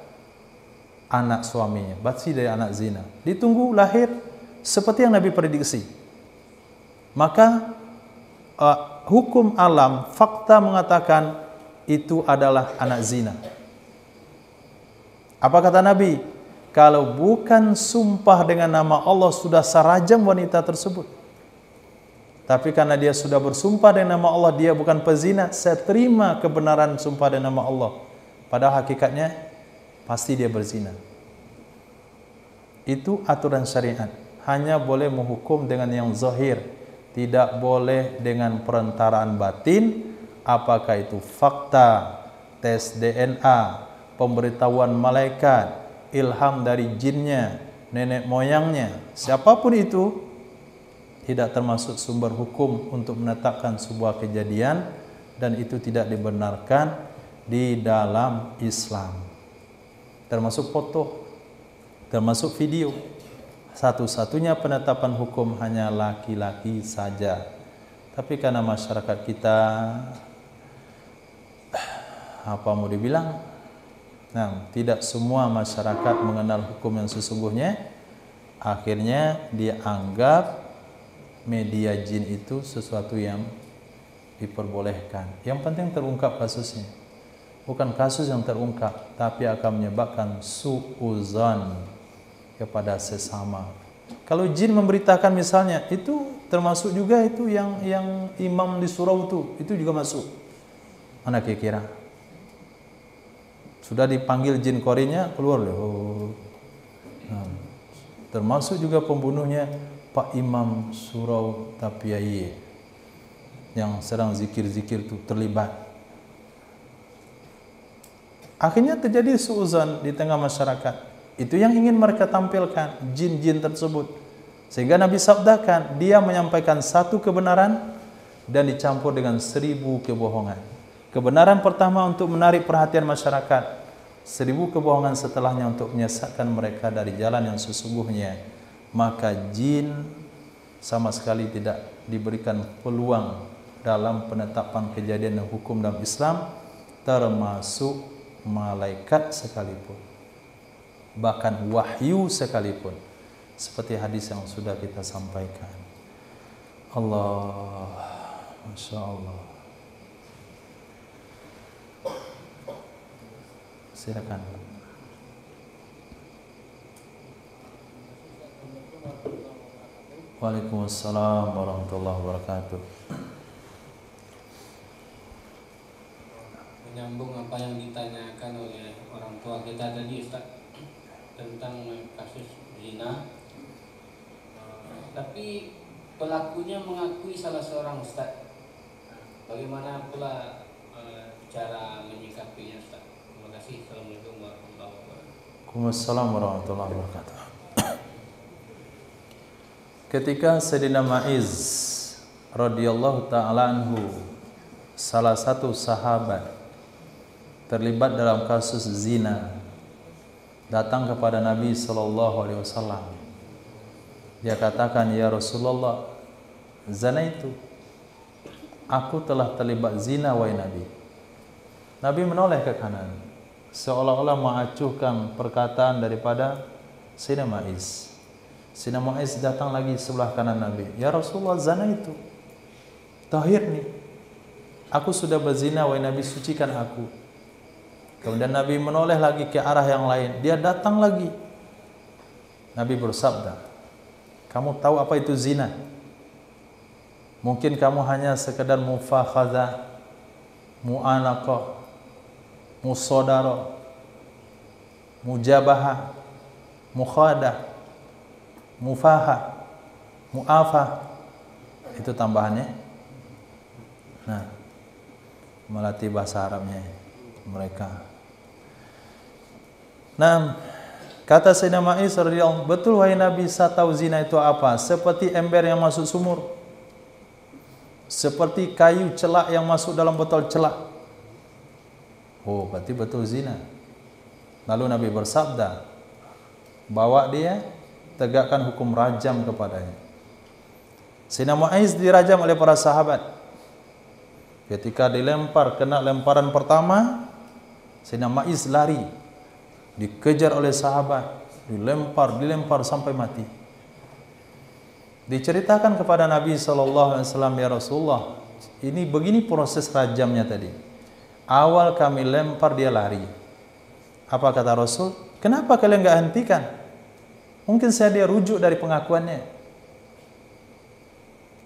anak suaminya, berarti dari anak zina. Ditunggu lahir seperti yang Nabi prediksi. Maka hukum alam, fakta mengatakan itu adalah anak zina. Apa kata Nabi? Kalau bukan sumpah dengan nama Allah, sudah sarajam wanita tersebut. Tapi karena dia sudah bersumpah dengan nama Allah, dia bukan pezina, saya terima kebenaran sumpah dengan nama Allah. Padahal hakikatnya pasti dia berzina. Itu aturan syariat. Hanya boleh menghukum dengan yang zahir, tidak boleh dengan perentaraan batin, apakah itu fakta, tes DNA, pemberitahuan malaikat, ilham dari jinnya, nenek moyangnya, siapapun itu tidak termasuk sumber hukum untuk menetapkan sebuah kejadian, dan itu tidak dibenarkan di dalam Islam. Termasuk foto, termasuk video. Satu-satunya penetapan hukum hanya laki-laki saja. Tapi karena masyarakat kita, apa mau dibilang? Nah, tidak semua masyarakat mengenal hukum yang sesungguhnya. Akhirnya dia anggap media jin itu sesuatu yang diperbolehkan. Yang penting terungkap kasusnya. Bukan kasus yang terungkap, tapi akan menyebabkan su'uzan kepada sesama. Kalau jin memberitakan misalnya, itu termasuk juga itu yang imam di surau itu juga masuk. Mana kira-kira? Sudah dipanggil jin korinya, keluar loh. Nah, termasuk juga pembunuhnya Pak Imam Surau Tapiai yang sedang zikir-zikir itu terlibat. Akhirnya terjadi suuzan di tengah masyarakat. Itu yang ingin mereka tampilkan, jin-jin tersebut. Sehingga Nabi sabdakan, dia menyampaikan satu kebenaran dan dicampur dengan 1000 kebohongan. Kebenaran pertama untuk menarik perhatian masyarakat, 1000 kebohongan setelahnya untuk menyesatkan mereka dari jalan yang sesungguhnya. Maka jin sama sekali tidak diberikan peluang dalam penetapan kejadian dan hukum dalam Islam, termasuk malaikat sekalipun, bahkan wahyu sekalipun, seperti hadis yang sudah kita sampaikan. Allah, Masya Allah. Silakan. Waalaikumsalam warahmatullahi wabarakatuh. Menyambung apa yang ditanyakan oleh orang tua kita tadi, Ustaz, tentang kasus zina, tapi pelakunya mengakui salah seorang, Ustaz. Bagaimana pula cara menyikapinya, Ustaz? Terima kasih. Assalamualaikum warahmatullahi wabarakatuh. Waalaikumsalam warahmatullahi wabarakatuh. Ketika Sayyidina Ma'iz radhiyallahu ta'ala anhu, salah satu sahabat terlibat dalam kasus zina, datang kepada Nabi SAW. Dia katakan, ya Rasulullah, zina itu, aku telah terlibat zina, wahai Nabi. Nabi menoleh ke kanan, seolah-olah mengacuhkan perkataan daripada Sayyidina Ma'iz. Sayyidina Ma'iz datang lagi sebelah kanan Nabi. Ya Rasulullah, zina itu tahir nih, aku sudah berzina, wahai Nabi, sucikan aku. Kemudian Nabi menoleh lagi ke arah yang lain. Dia datang lagi. Nabi bersabda, kamu tahu apa itu zina? Mungkin kamu hanya sekedar mufakhadhah, mu'anaqah, musodara, mujabahah, mukhadah, mufahah, mu'afah. Itu tambahannya. Nah, melatih bahasa Arabnya mereka. Nah, kata Sayyidina Ma'iz radhiyallahu, betul wahai Nabi, saya tahu zina itu apa? Seperti ember yang masuk sumur, seperti kayu celak yang masuk dalam botol celak. Oh, berarti betul zina. Lalu Nabi bersabda, bawa dia, tegakkan hukum rajam kepadanya. Sayyidina Ma'iz dirajam oleh para sahabat. Ketika dilempar, kena lemparan pertama, Sayyidina Ma'iz lari, dikejar oleh sahabat, dilempar sampai mati. Diceritakan kepada Nabi SAW, ya Rasulullah, ini begini proses rajamnya tadi. Awal kami lempar, dia lari. Apa kata Rasul? Kenapa kalian enggak hentikan? Mungkin saya dia rujuk dari pengakuannya.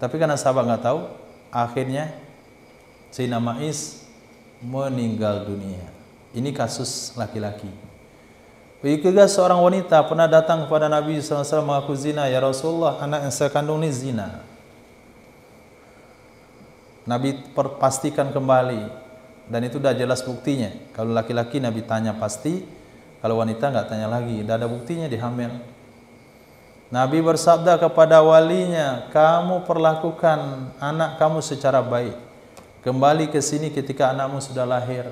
Tapi karena sahabat enggak tahu, akhirnya Sayyidina Ma'iz meninggal dunia. Ini kasus laki-laki. Begitu juga seorang wanita pernah datang kepada Nabi SAW mengaku zina. Ya Rasulullah, anak yang saya kandung ini zina. Nabi pastikan kembali, dan itu sudah jelas buktinya. Kalau laki-laki Nabi tanya pasti, kalau wanita nggak tanya lagi, tidak ada buktinya dihamil. Nabi bersabda kepada walinya, kamu perlakukan anak kamu secara baik. Kembali ke sini ketika anakmu sudah lahir.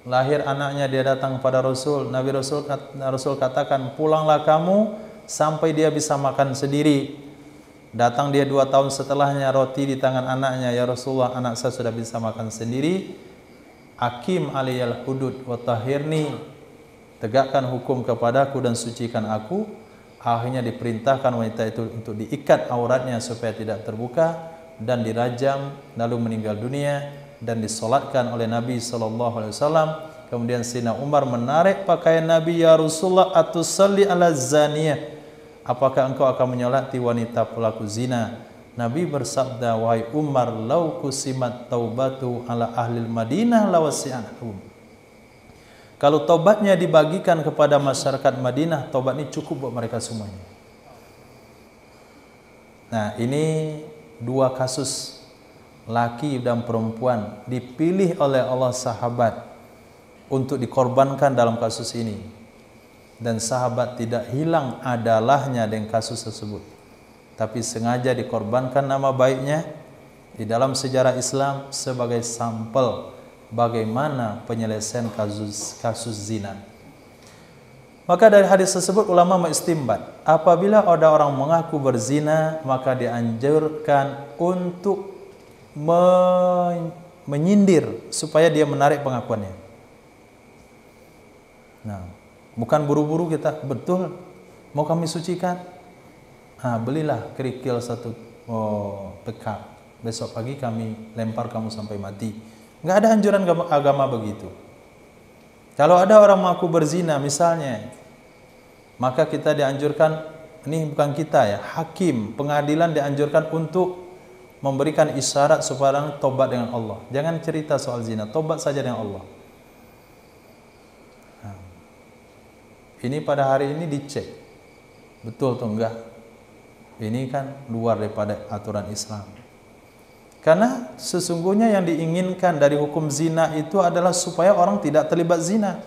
Lahir anaknya, dia datang kepada Rasul. Rasul katakan, pulanglah kamu sampai dia bisa makan sendiri. Datang dia 2 tahun setelahnya, roti di tangan anaknya. Ya Rasulullah, anak saya sudah bisa makan sendiri. Akim aliyal hudud wa tahhirni, tegakkan hukum kepadaku dan sucikan aku. Akhirnya diperintahkan wanita itu untuk diikat auratnya supaya tidak terbuka dan dirajam, lalu meninggal dunia dan disolatkan oleh Nabi SAW. Kemudian Sayyidina Umar menarik pakaian Nabi, ya Rasulullah, atusalli ala zaniyah, apakah engkau akan menyolati wanita pelaku zina? Nabi bersabda, wahai Umar, lau kusimat taubatu ala ahlil Madinah lawasi'anhum. Kalau taubatnya dibagikan kepada masyarakat Madinah, taubat ini cukup buat mereka semuanya. Nah, ini 2 kasus laki dan perempuan dipilih oleh Allah sahabat untuk dikorbankan dalam kasus ini, dan sahabat tidak hilang adalahnya dengan kasus tersebut, tapi sengaja dikorbankan nama baiknya di dalam sejarah Islam sebagai sampel bagaimana penyelesaian kasus zina. Maka dari hadis tersebut ulama mengistimbat, apabila ada orang mengaku berzina, maka dianjurkan untuk menyindir supaya dia menarik pengakuannya. Nah, bukan buru-buru kita, betul mau kami sucikan, belilah kerikil 1 pekak, besok pagi kami lempar kamu sampai mati. Nggak ada anjuran agama begitu. Kalau ada orang mengaku berzina misalnya, maka kita dianjurkan, ini bukan kita ya, hakim, pengadilan dianjurkan untuk memberikan isyarat supaya orang tobat dengan Allah. Jangan cerita soal zina, tobat saja dengan Allah. Nah, ini pada hari ini dicek, betul atau enggak. Ini kan luar daripada aturan Islam. Karena sesungguhnya yang diinginkan dari hukum zina itu adalah supaya orang tidak terlibat zina.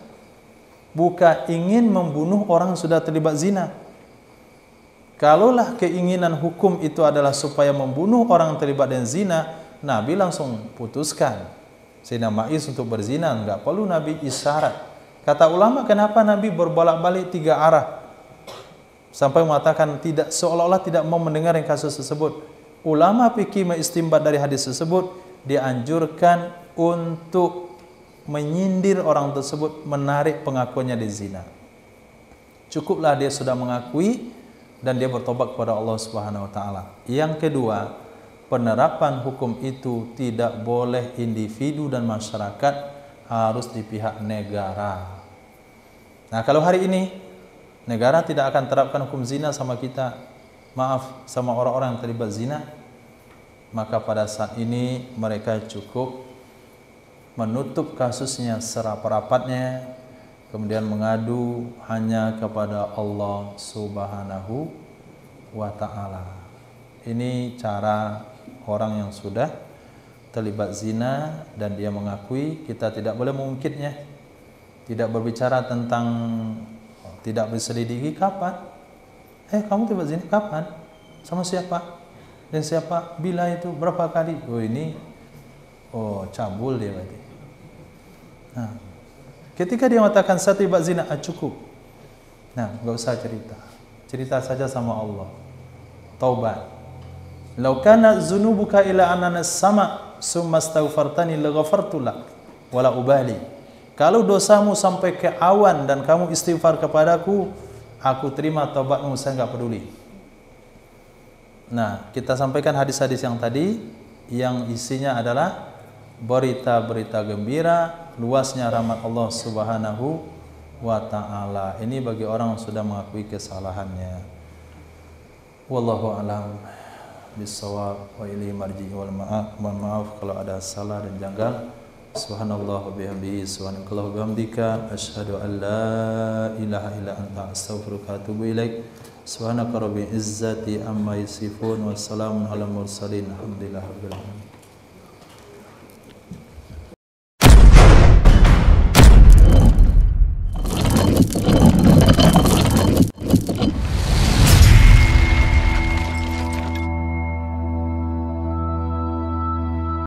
Bukan ingin membunuh orang sudah terlibat zina. Kalaulah keinginan hukum itu adalah supaya membunuh orang yang terlibat dengan zina, Nabi langsung putuskan Sayyidina Ma'iz untuk berzina, enggak perlu Nabi isyarat. Kata ulama, kenapa Nabi berbolak-balik 3 arah sampai mengatakan tidak, seolah-olah tidak mau mendengar yang kasus tersebut. Ulama fikih mengistimbat dari hadis tersebut, dianjurkan untuk menyindir orang tersebut, menarik pengakuannya di zina. Cukuplah dia sudah mengakui dan dia bertobat kepada Allah Subhanahu wa taala. Yang kedua, penerapan hukum itu tidak boleh individu dan masyarakat, harus di pihak negara. Nah, kalau hari ini negara tidak akan terapkan hukum zina sama kita, sama orang-orang yang terlibat zina, maka pada saat ini mereka cukup menutup kasusnya serapat-rapatnya, kemudian mengadu hanya kepada Allah Subhanahu wa ta'ala. Ini cara orang yang sudah terlibat zina dan dia mengakui. Kita tidak boleh mengungkitnya, tidak berbicara tentang, tidak berselidiki kapan. Kamu terlibat zina kapan? Sama siapa? Dan siapa? Bila itu? Berapa kali? Oh ini, cabul dia berarti. Nah, ketika dia mengatakan saya terlibat zina, cukup. Nah, enggak usah cerita. Cerita saja sama Allah. Taubat. Lau kana dzunubuka ila ananas sama summa astaghfartani laghafartu lak wala ubali. Kalau dosamu sampai ke awan dan kamu istighfar kepadaku, aku terima taubatmu, saya enggak peduli. Nah, kita sampaikan hadis-hadis yang tadi yang isinya adalah berita-berita gembira, luasnya rahmat Allah Subhanahu wa ta'ala. Ini bagi orang yang sudah mengakui kesalahannya. Wallahu a'lam bissawab wa ilaihi marji'i wal ma'af. Mohon maaf kalau ada salah dan janggal. Subhanallah wa bihamdihi, subhanakallah wa bihamdika, asyhadu an la ilaha illa anta, astaghfiruka wa atubu ilaik. Subhanaka rabbil izzati amma yasifun, wassalamun ala mursalin, alhamdulillahi rabbil alamin.